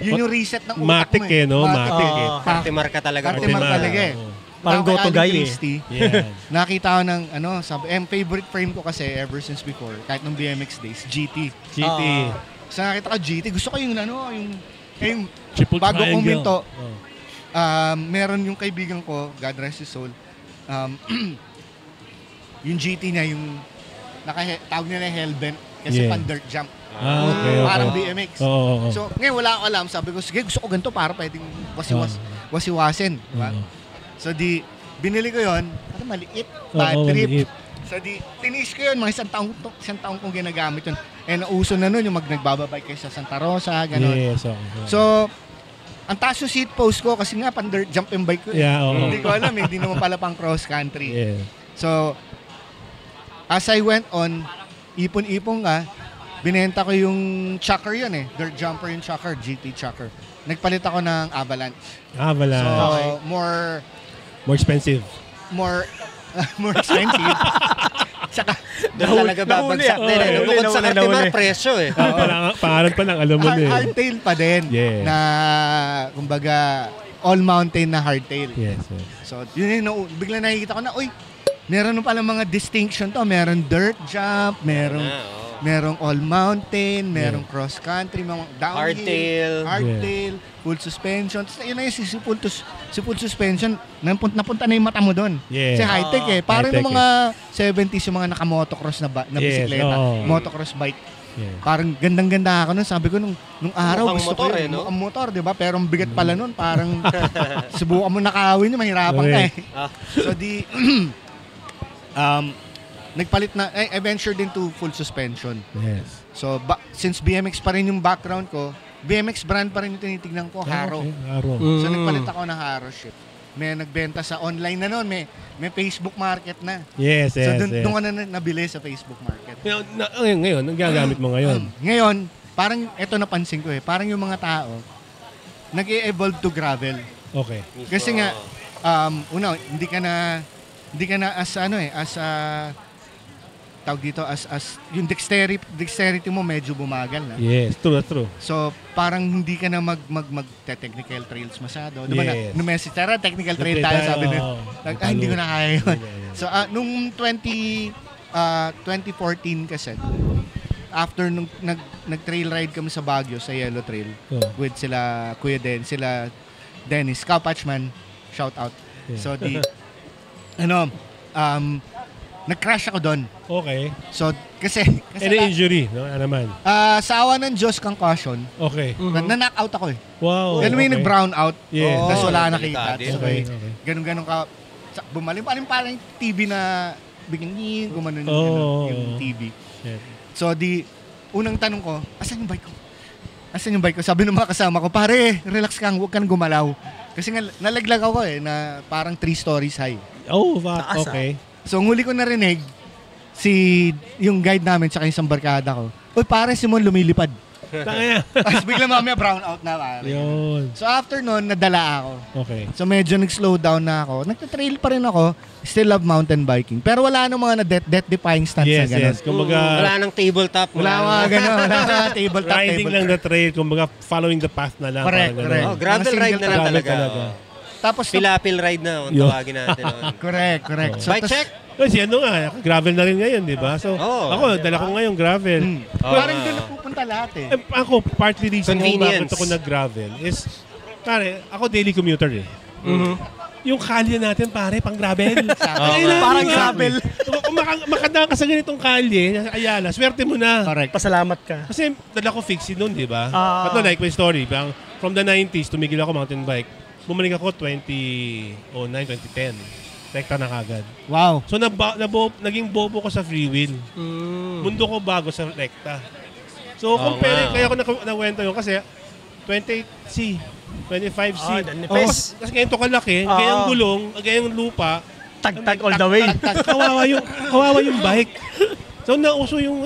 yun yung reset ng utak Matic mo eh, no? Matic eh. Kartimar ka talaga. Kartimar Kartimar. talaga eh. Oo. Parang Punta ako kay go-to guy Aling eh. Christie. Yeah. Nakita ko ng sabi, favorite frame ko kasi ever since before, kahit nung BMX days, GT. GT. So nakita ko GT, gusto ko yung yung Triple bago kong triangle. minto, Oh. meron yung kaibigan ko, God rest his soul, yung GT niya, yung tawag nila hellbent kasi Yeah. pan dirt jump. Okay. Parang BMX. Oo. So ngayon wala akong alam, sabi ko, sige gusto ko ganito para pwedeng wasiwasin. Diba? So binili ko yon, para maliit, bad trip. So tinis ko yun, mga isang taong kong ginagamit yun. And nauso na nun yung nagbababike kayo sa Santa Rosa, gano'n. Yes, okay. So, ang taas yung seat post ko kasi nga pan dirt jump yung bike ko. Yeah, oo. Hindi ko alam, hindi naman pala pang cross country. Yeah. So, as I went on, ipon-ipon nga, binenta ko yung chucker yun eh. Dirt jumper yung chucker, GT chucker. Nagpalit ako ng Avalanche. Wala. So, more More expensive. expensive. Saka, Doon talaga babagsak din. Oo, Bukod sa Kartimar, nahuli. presyo eh. Pangalan pa lang, alam mo na eh. hardtail pa din. Yeah. Na, kumbaga, all mountain na hardtail. Yes. So, yun yung bigla nakikita ko na, uy, meron pala mga distinction to. Meron dirt jump, merong all mountain, merong cross country, mga downhill, hardtail, full suspension. Tapos yun na yung si full suspension, napunta na yung mata mo doon. Yeah. Kasi high-tech eh. Parang High-tech yung mga 70s, yung mga naka-motocross na Yes, bisikleta. oo. Motocross bike. Yeah. Parang gandang-ganda ako nun. Sabi ko, nung araw, Mukhang gusto ko motor yun. eh, no? Mukhang motor, di ba? Pero ang bigat pala nun. Parang subukan mo nakawin yun, mahirapan ka eh. So nagpalit na, I ventured into full suspension. Yes. So, since BMX pa rin yung background ko, BMX brand pa rin yung tinitignan ko, Haro. Okay, Haro. So, nagpalit ako ng Haro ship. May nagbenta sa online na noon, may Facebook market na. Yes. So, doon ka na nabili sa Facebook market. Ngayon, ang gagamit mo ngayon? Ngayon, parang ito napansin ko eh, parang yung mga tao, nag-e-evolve to gravel. Okay. Kasi nga, una, hindi ka na as tawag dito, as yung dexterity mo medyo bumagal na. Yes, true. So, parang hindi ka na mag-technical trails masyado. Diba Yes. na message, tara, technical trail tayo, sabi nila. Hindi ko na kaya yun. Yeah. So, nung 2014 kasi, after nung nag-trail ride kami sa Baguio, sa Yellow Trail, with sila Kuya sila Dennis, Cowpatchman, shout out. Yeah. So, nag-crash ako doon. Okay. So, kasi Any injury? No? Ano naman? sa awa ng Diyos concussion, Okay. na-knock out ako eh. Wow. Then may nag-brown out. Yeah. Tapos wala delikado nakita. yun. Okay. Ganun ka. Bumalik parang TV na biglang gumanon Oh. yung TV. Yeah. So, unang tanong ko, asan yung bike ko? Asan yung bike ko? Sabi ng mga kasama ko, pare, relax ka, huwag kang gumalaw. Kasi nga, nalaglag ako na parang 3 stories high. Oh, Taas, okay. So, ang huli ko narinig, yung guide namin tsaka yung isang barkada ko, uy, pare, Simon, lumilipad. Tangina. Tapos bigla mamaya brown out na, pare. Yun. So, after nun, nadala ako. Okay. So, medyo nag-slow down na ako. Nagta-trail pa rin ako. Still love mountain biking. Pero wala nang mga death-defying stunts na gano'n. Yes. Kumbaga, Wala nang tabletop. Wala mga gano'n. Wala mga tabletop. riding lang the trail. Kumbaga, following the path na lang. Correct, Parang correct. ganun. Oh, gravel Mga ride single na lang Gravel talaga. Tapos, Pilapil ride na kung Yo. tawagin natin. correct. So, Bike tas- check? Kasi ano nga, gravel na rin ngayon, di ba? So, Oo. ako, dala ko ngayon gravel. Parang doon napupunta lahat eh. Ako, partly reason kung Convenience. bakit ako nag-gravel is, pare, ako daily commuter eh. Yung kalye natin, pare, pang gravel. Parang gravel. Kung makadaan ka sa ganitong kalye, sa Ayala, swerte mo na. Correct. Pasalamat ka. Kasi dala ko fixie noon, di ba? Ah. But no, like my story, from the 90s, tumigil ako mountain bike. Bumalik ako 2009, 2010. Rekta na kagad. Wow. So naging bobo ko sa free wheel. Mundo ko bago sa rekta. So compare, kaya ako nawento yun kasi 28C, 25C. Kasi ganyan to kalaki, ganyang gulong, ganyang lupa. Tag-tag all the way. Kawawa yung bike. So nauso yung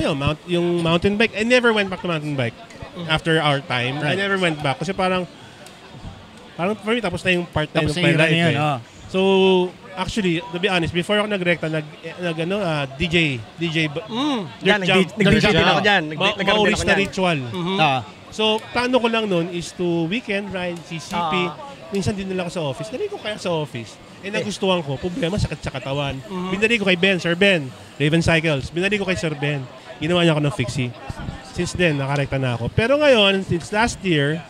mountain bike. I never went back to mountain bike after our time. I never went back kasi parang for me tapos na yung part na Tapos ng na my yung life. yun, Eh. So actually, to be honest, before ako nagrekta, DJ Nag-DJ din ako dyan. Mauris na ritual. Ah. So, plano ko lang nun is to weekend ride, CCP. Minsan din nila ako sa office. Dali ko kaya sa office. Nagustuhan ko. Problema, sakit sa katawan. Binali ko kay Sir Ben, Raven Cycles. Binali ko kay Sir Ben. Ginawa niya ako ng fixie. Since then, nakarekta na ako. Pero ngayon, since last year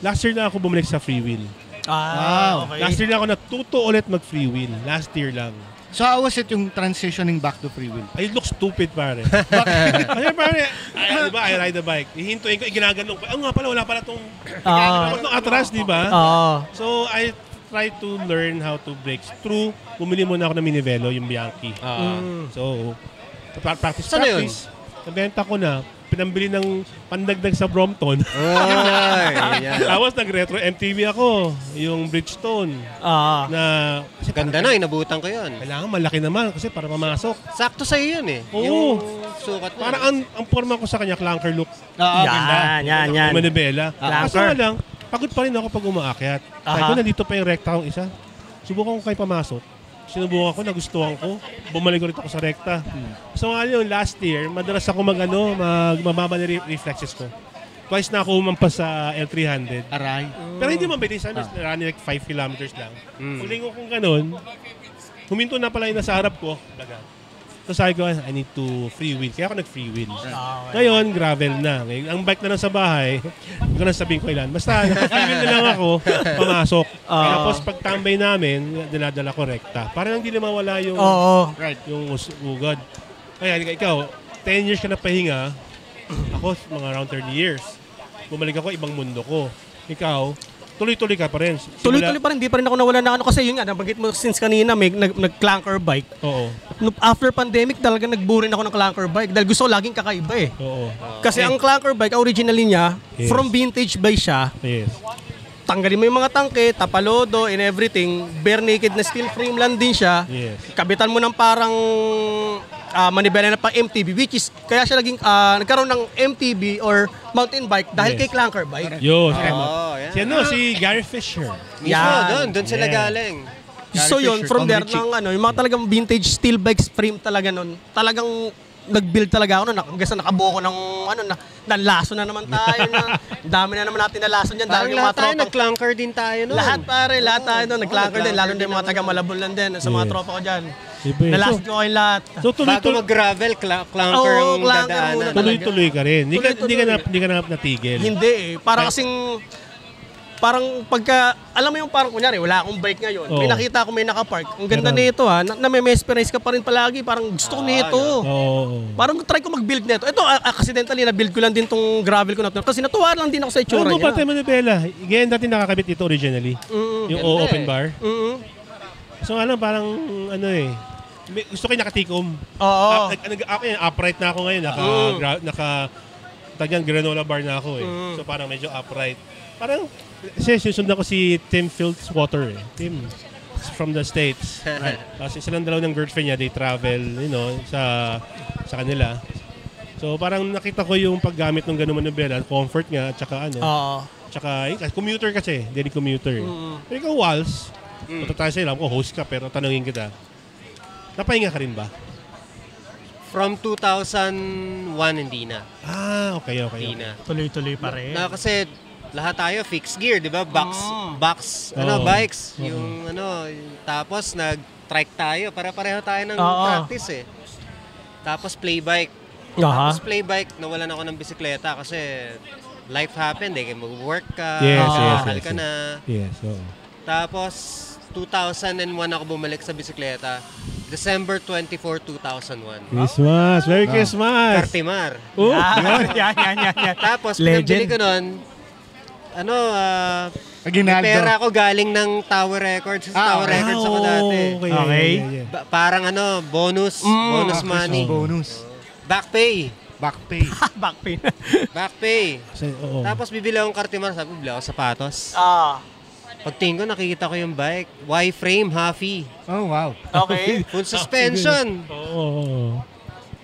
na ako bumalik sa free wheel. Okay. Last year na ako natuto ulit mag-free wheel. Last year lang. So how was it yung transitioning back to free wheel? I look stupid, pare. Kasi pare, diba, I ride a bike. Hihintuin ko, ginaganon ko. Nga pala, wala pala itong atras, di ba? So, I try to learn how to brake. True, bumili muna ako ng Minivelo, yung Bianchi. So, practice. Nabenta ko na. Pinambili ng pandagdag sa Brompton. Tapos nag-retro MTB ako. Yung Bridgestone. Na, Ganda na, inabutan ko yun. kailangan malaki naman kasi para mamasok. Sakto sa'yo yun eh. Oo. Yung sukat mo. Parang ang forma ko sa kanya, clunker look. Yan. Manibela. Kaso Clunker. nga lang, pagod pa rin ako pag umaakyat. Sabi ko, nandito pa yung rekta kong isa. Subukan ko kayo pamasok. Sinubukan ko, nagustuhan ko. Bumalik ko rin ako sa rekta. So nga yun, last year, madalas ako mababa na reflexes ko. Twice na ako umampas sa L300. Aray. Pero hindi mabilis. Running like 5 kilometers lang. Huling ko kung ganun, huminto na pala yung nasa harap ko. So sabi ko, I need to free wheel. Kaya ako nag-free wheel. Ngayon, gravel na. Ngayon, ang bike na lang sa bahay, hindi ko na sabihin ko ilan. Basta, nag-free wheel na lang ako, pamasok. Tapos pagtambay namin, dinadala ko rekta. Para lang hindi na mawala yung, yung ugad. Kaya ikaw, 10 years ka na pahinga, ako mga around 30 years. Bumalik ako, ibang mundo ko. Ikaw, tuloy-tuloy ka pa rin. Tuloy-tuloy pa rin. Di pa rin ako nawala na kasi yun nga, nabanggit mo since kanina, may nag-clunker bike. Oo. After pandemic, talaga nagburin ako ng clunker bike dahil gusto ko laging kakaiba eh. Oo. Kasi ang clunker bike, originally niya, from vintage bike siya, Yes. tanggalin mo yung mga tangke, tapalodo and everything, bare naked na steel frame lang din siya. Yes. Kabitan mo ng parang manibela na pang MTB, which is, kaya siya nagkaroon ng MTB or mountain bike dahil kay clunker bike. Yo, yan. si Gary Fisher. Mismo, doon sila galing. So yun, from there, yung mga talagang vintage steel bikes frame talaga nun, talagang nag-build talaga ako nun. Hanggang sa nakabuo ko ng, nanlaso na naman tayo. Dami na naman natin nalason dyan. Parang Dahil yung lahat mga tayo, tropa. nag-clunker din tayo noon. Lahat tayo nun, nag-clunker din. Lalo na yung mga taga Malabon lang din. Sa mga tropa ko dyan. Nalason ko kayong lahat. So Bago mag-gravel, clunker Oo, ang clunker dadaanan. muna. tuloy-tuloy ka rin. Tuloy-tuloy. Hindi ka na natigil. Hindi eh. Parang kasing, parang pagka, alam mo yung parang kunyari, wala akong bike ngayon. May Oo. nakita ko may nakapark. Ang ganda nito na may mesmerize ka pa rin palagi. Parang gusto ko nito. Oo. Parang try ko mag-build nito. Ito, accidentally, na-build ko lang din tong gravel ko na to. Kasi natuwa lang din ako sa itsura Ano mo niya. ba tayo Manibela? Ganyan dati nakakabit ito originally. Yung open bar. So alam, parang gusto ko yung nakatikom. Oo. Upright na ako ngayon. tagyang granola bar na ako eh. So parang medyo upright. Parang, kasi susundan ko si Tim Fieldswater eh. Tim, from the States. Kasi silang dalaw ng girlfriend niya, they travel, sa kanila. So parang nakita ko yung paggamit ng ganung manubela, comfort nga, tsaka tsaka, commuter kasi, daily commuter. Pero ikaw, Wals, matataas sa'yo, alam ko, host ka, pero tanungin kita, napahinga ka rin ba? From 2001, hindi na. Okay. Hindi na. Tuloy-tuloy pa rin. Kasi lahat tayo fixed gear, di ba? Bikes. Yung tapos nag-trike tayo. Pareho tayo ng practice eh. Tapos play-bike. Tapos play-bike, nawalan ako ng bisikleta kasi life happened eh. Mag-work ka, kasal ka na. Yes, Tapos 2001 ako bumalik sa bisikleta. December 24, 2001. Christmas! Merry Christmas! Cartimar. Yan. Tapos Legend. pinabili ko nun, Aguinaldo. pera ako galing ng Tower Records. Sa Tower Records ako dati. Okay. Parang bonus money. Bonus. Back pay. Backpay. Backpain. Back pay. Oo. Tapos bibili akong Cartimar, sabi bibili ako sapatos. Pagtingin ko, nakikita ko yung bike. Y-frame, Huffy. Oh, wow. Okay. Full suspension. Oo.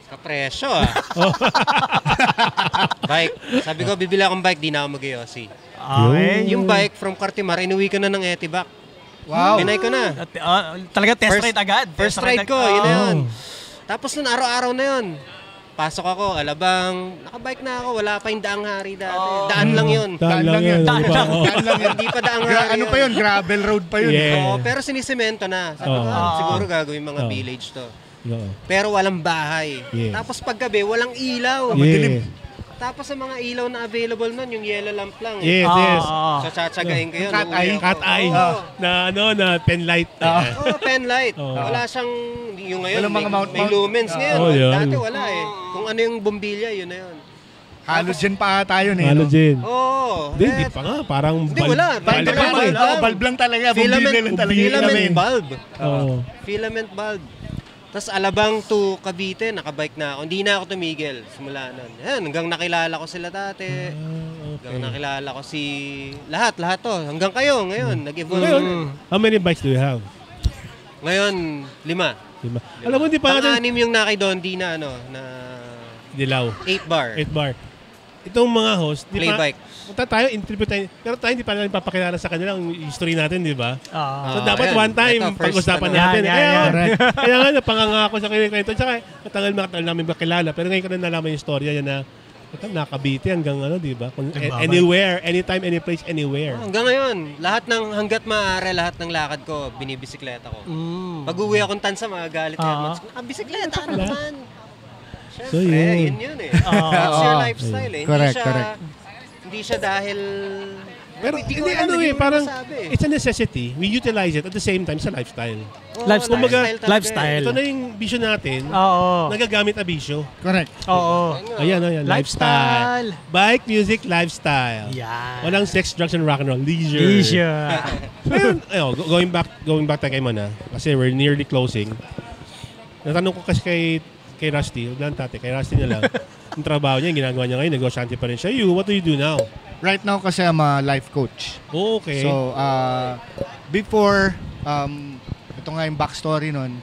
Kapresyo Bike. Sabi ko, bibili akong bike, di na ako mag-Yossi. Okay. Yung bike from Cartimar, inuwi ko na ng Etibac. Wow. Pinay ko na. Talaga test ride agad. First ride ko, yun na yun. Tapos nun, araw-araw na yun. Pasok ako, alabang, nakabike na ako, wala pa yung daang hari dati. Daan lang yun. Daan lang yun. Daan lang yun. Hindi pa daang hari Ano pa yun? Gravel road pa yun. Yeah. Oo, pero sinisemento na. Sabi ko, siguro gagawin mga village to. Pero walang bahay. Yes. Tapos paggabi, walang ilaw. Yes. Tapos sa mga ilaw na available nun, yung yellow lamp lang. Yes. So tsatsagain ko yun. Cat eye. Cat eye. Na pen light. Pen light. Wala siyang, yung ngayon, Walang mga may lumens ngayon. yun. Dati wala eh. Kung ano yung bombilya, yun na yun. Halogen pa ata yun eh. Halogen. Oo. Hindi pa nga. Parang Hindi, wala. Bulb Wala. lang eh. Bulb lang talaga. Bumbilya lang talaga. Filament bulb. Oo. Filament bulb. Tapos Alabang to Cavite, nakabike na ako. Hindi na ako tumigil simula nun. Yan, hanggang nakilala ko sila dati. Hanggang nakilala ko si... Lahat to. Hanggang kayo ngayon. Nag-evolve. Ngayon, how many bikes do you have? Ngayon, 5. Diba? Alam mo, hindi pa natin... Pang-anim yung Dondi na na Dilaw. 8 bar. 8 bar. Itong mga host, di Play pa... bike. Tayo, interview tayo. Pero tayo hindi pa natin papakilala sa kanila ang history natin, di ba? So dapat ayan. one time, Ito, first pag-usapan ano. natin. Yan. Kaya nga, napangangako sa kanila. Tsaka, matagal namin makilala. Pero ngayon ko na nalaman yung storya yan na nakabiti hanggang di ba? Anywhere, anytime, any place, anywhere. Hanggang ngayon, hanggat maaari, lahat ng lakad ko, binibisikleta ko. Pag uwi akong tansa, magagalit ka. Bisikleta, ano naman? So, Siyempre, yun eh. That's your lifestyle eh. Correct. Hindi siya dahil... Pero hindi parang masabi. it's a necessity. We utilize it at the same time sa lifestyle. Lifestyle. Kumbaga, talaga Lifestyle. Ito na yung vision natin. Oo. Nagagamit na bisyo. Correct. Oo. Ayan. Lifestyle. Bike, music, lifestyle. Yan. Walang sex, drugs, and rock and roll. Leisure. Pero, going back tayo kay Mona, kasi we're nearly closing. Natanong ko kasi kay Rusty, kay Rusty na lang. Yung trabaho niya, yung ginagawa niya ngayon, negosyante pa rin siya. What do you do now? Right now kasi I'm a life coach. Okay. So, before, ito nga yung backstory nun,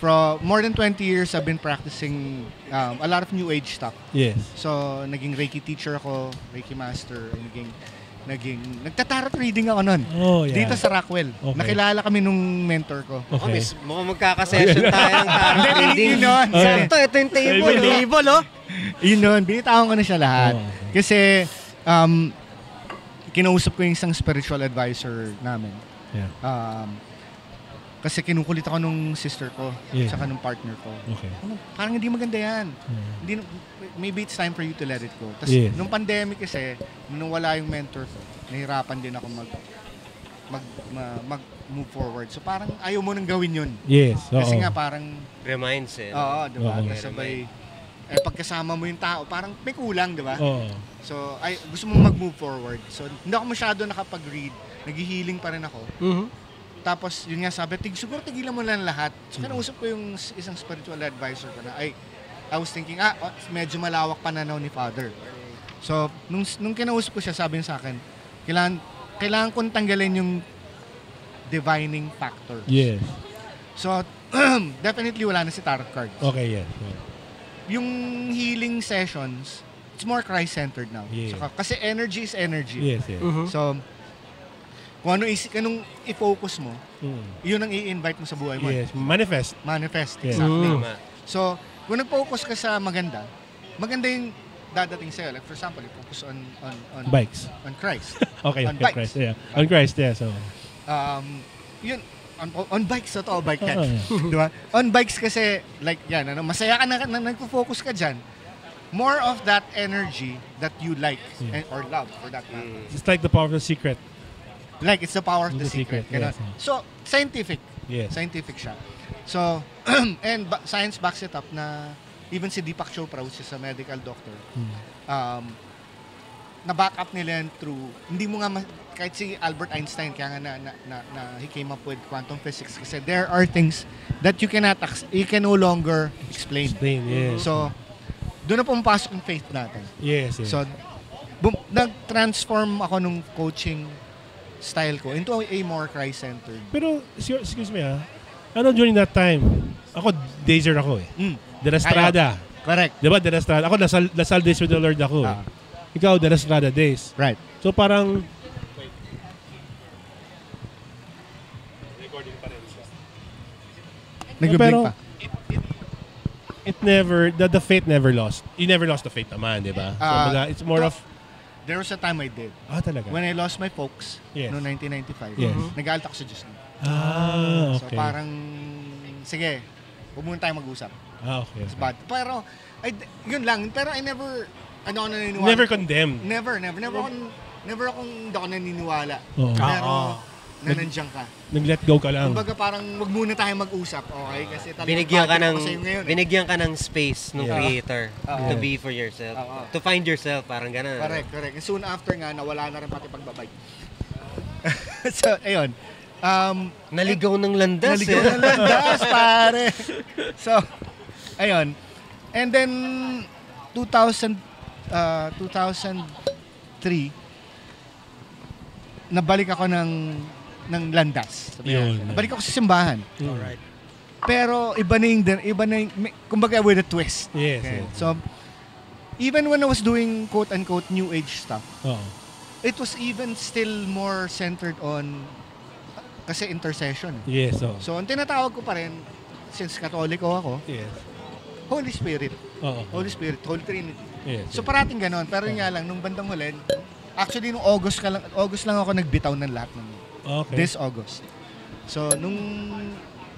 for more than 20 years, I've been practicing a lot of new age stuff. Yes. So, naging Reiki teacher ako, Reiki master, nagtatarot reading ako nun. Oh, yeah. Dito sa Rockwell. Okay. Nakilala kami nung mentor ko. Okay. Mukhang magkakasession tayo ng tarot reading. Yun nun. Sakto, ito yung table. Table, oh. Yun nun. Binitawan ko na siya lahat. Oh. Kasi, kinausap ko yung isang spiritual advisor namin. Yeah. Kasi kinukulit ako nung sister ko, Yeah. saka nung partner ko. Okay. Parang hindi maganda yan. Hindi, maybe it's time for you to let it go. Tapos Yes. nung pandemic kasi, nung wala yung mentor ko, nahirapan din ako mag-move forward. So parang ayaw mo nang gawin yun. Yes. Kasi nga parang, Reminds eh. oo, diba? Oo. Kasabay, pagkasama mo yung tao, parang may kulang, diba? Oo. So, gusto mong mag-move forward. So, hindi ako masyado nakapag-read. Nag-healing pa rin ako. Tapos, yun nga sabi, siguro tigilan mo lang lahat. So, kinausap ko yung isang spiritual advisor ko na, I was thinking, medyo malawak pananaw ni Father. So, nung kinausap ko siya, sabi niya sa akin, kailangan kong tanggalin yung divining factor. Yes. So, definitely wala na si tarot cards. Okay, yes. Yung healing sessions, it's more Christ-centered now. Yeah. So, kasi energy is energy. Yes, yes. So, kung anong i-focus mo, yun ang i-invite mo sa buhay mo. Yes, manifest. Manifest, Yes. exactly. Tama. So, kung nag-focus ka sa maganda yung dadating sa'yo. Like, for example, you focus on Bikes. on Christ. Okay, On okay, bikes. Christ. Yeah. On Christ, yeah. So, Yun, on bikes, totoo, bike yan. Oo. Di ba? On bikes kasi, like, yan, masaya ka na nagpo-focus ka dyan. More of that energy that you like or love for that matter. it's like the power of the secret. Like, it's the power of the The secret. secret, Ganun. yes. So, scientific. Yes. Scientific siya. So, and science backs it up na even si Deepak Chopra, which is a medical doctor, na-back up nila yan through, hindi mo nga, kahit si Albert Einstein, kaya nga he came up with quantum physics kasi there are things that you can no longer explain. Explain, yes. So, doon na pumapasok yung faith natin. Yes, yes. So, nag-transform ako nung coaching style ko into a more Christ-centered. Pero, excuse me during that time, ako, Dazer ako De La Estrada. Correct. Diba, De La Estrada? Ako, Lasal Days with the Lord ako. Ikaw, De La Estrada Days. Right. So, parang, Nag-blink pero, pa. it never, the faith never lost. You never lost the faith naman, di ba? So, it's more of, There was a time I did. talaga? When I lost my folks, Yes. noong 1995, Yes. nag-aalta ko sa Diyos. Okay. So parang, sige, huwag muna tayo mag-usap. Okay. It's bad. Pero, yun lang. Pero I never, naniniwala. Never condemned. Never akong hindi ako naniniwala. Oo. Pero, nandiyan ka. Nag-let go ka lang. Kumbaga parang, wag muna tayo mag-usap. Okay? Kasi talagang Binigyan ka bagay ng ako sa'yo ngayon, binigyan ka ng space ng Yeah. creator to be for yourself. To find yourself, parang gano'n. Correct. And soon after nga, nawala na rin pati pagbabike. So, ayun. Naligaw ng landas. Naligaw ng landas, pare. So, ayun. And then, 2003, nabalik ako ng landas. Yun. Nabalik ako sa simbahan. Alright. Pero iba na yung, kumbaga with a twist. Yes, Okay. yes. So, even when I was doing quote-unquote new age stuff, Oo. it was even still more centered on, kasi intercession. Yes, oo. So, ang tinatawag ko pa rin, since Katoliko ako, Yes. Holy Spirit. Oo. Holy Spirit, Holy Trinity. Yes. So, parating ganon. Pero nga lang, nung bandang huli, actually, nung August lang ako nagbitaw ng lahat ng Okay. this August. So, nung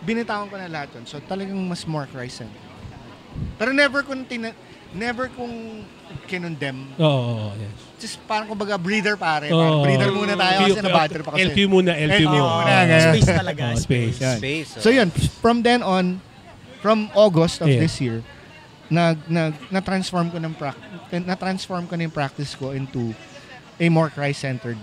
binitawan ko na lahat yun, so talagang mas more Christ-centered. Pero never kong kinondemn. Oo, yes. Just parang kumbaga breather pare. Oo. Parang breather muna tayo kasi nabatter pa kasi. LQ muna. LQ muna. Space talaga. Space. Yan. Space. So yun, from then on, from August of Yeah. this year, na-transform ko na yung practice ko into a more Christ-centered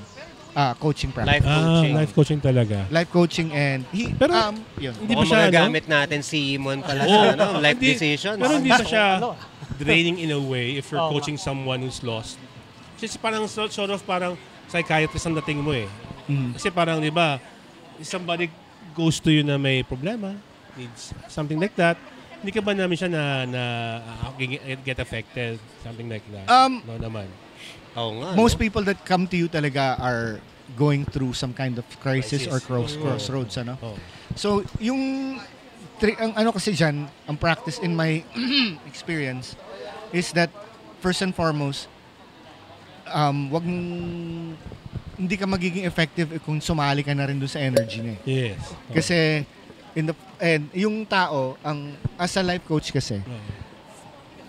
coaching practice. Life coaching. Life coaching talaga. Life coaching and Pero, yun. Hindi ba Mukhang siya, magagamit natin si Imon pala Oo. sa life Hindi- decisions. Pero hindi ba siya draining in a way if you're coaching someone who's lost? Kasi parang sort of parang psychiatrist ang dating mo eh. Kasi parang, di ba, somebody goes to you na may problema, needs something like that, hindi ka ba namin siya get affected? Something like that? No naman. Oo nga. Most people that come to you talaga are going through some kind of crisis or crossroads, ano? Oh. So, yung ang ano kasi dyan, ang practice in my experience is that first and foremost, hindi ka magiging effective kung sumali ka na rin doon sa energy niya. Yes. Kasi yung tao, as a life coach kasi,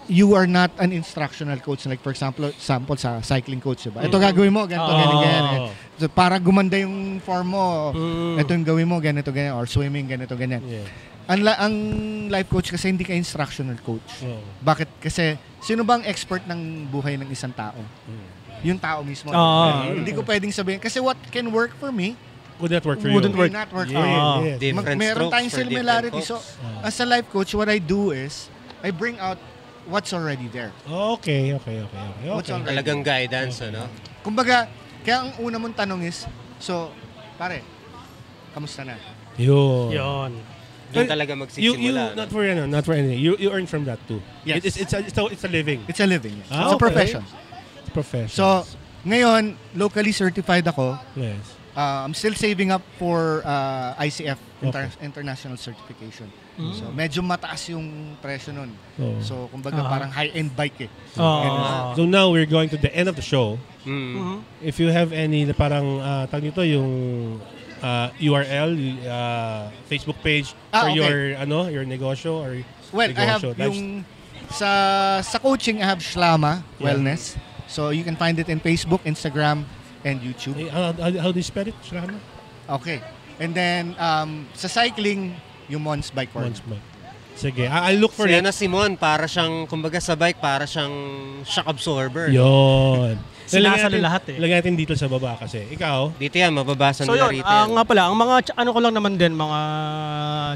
you are not an instructional coach. Like for example sa cycling coach, diba? Ito gagawin mo, ganito, ganyan. So, para gumanda yung form mo, ito yung gawin mo, ganito, ganyan. Or swimming, ganito, ganyan. Yeah. Ang life coach kasi hindi ka instructional coach. Bakit? Kasi sino bang expert ng buhay ng isang tao? Yung tao mismo. Hindi ko pwedeng sabihin. Kasi what can work for me, Would not work for you. wouldn't not work for you. Yes. Different Meron strokes tayong for similarity. different So, folks. as a life coach, what I do is, I bring out what's already there. Okay. What's already Talagang guidance, ano? Kumbaga, kaya ang una mong tanong is, so, pare, kamusta na? Yun. Yun. Doon talaga magsisimula. Not for anything. You earn from that too. Yes. It's a living. It's a living. Yes. Ah, It's a okay. profession. It's a profession. So, ngayon, locally certified ako. yes. I'm still saving up for ICF, Okay. International Certification. So, medyo mataas yung presyo nun. Oh. So, kumbaga parang high-end bike eh. So now we're going to the end of the show. Mm. If you have any parang tag nito yung URL, Facebook page for okay. your negosyo or Well, I have negosyo, yung sa coaching, I have Shlama Wellness. So, you can find it in Facebook, Instagram, and YouTube. How do you spell it? Shrama? Okay. And then, sa cycling, yung Mons Bike World. Once month. Sige, I'll look for Si it. Simon, para siyang, kumbaga sa bike, para siyang shock absorber. Yun. Sinasalo lahat eh. Lagyan natin dito sa baba kasi. Ikaw? Dito yan, mababasa So nila yun, rito yan. nga pala, ang mga ano ko lang naman din, mga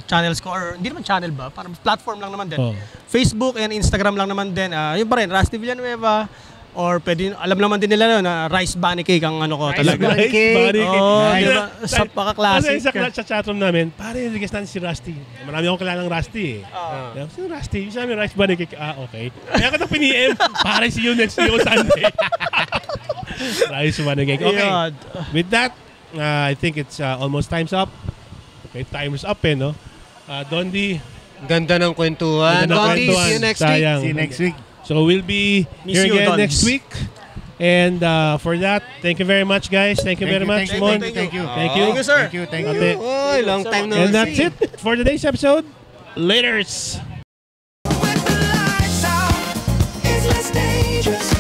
channels ko, or hindi naman channel ba, parang platform lang naman din. Oh. Facebook and Instagram lang naman din. Yun pa rin, Rusty Villanueva, or pwede, alam naman din nila na Rice Bunny Cake ang ano ko Rice talaga. Bunny Cake. Oh, Nice. diba? Sa paka-classic. Kasi sa chatroom namin, pare, request natin si Rusty. Marami akong kilalang Rusty eh. Si Rusty, sabi Rice Bunny Cake. Okay. Kaya ka ito piniem, pare see you next Sunday. Rice Bunny Cake. Okay. Yun. With that, I think it's almost time's up. Okay, time's up eh, no? Dondi, Ganda ng kwentuhan. Ganda ng Dondi, kwentuhan. see you next week. Sayang. See you next week. So we'll be Miss here you, again Dons. next week. And for that, thank you very much, guys. Thank you very much, Mon. Thank you. Thank you. Thank you, sir. Thank you. Ate. Oy, long time no And that's see. it for today's episode. Laters. With the lights out, it's less dangerous.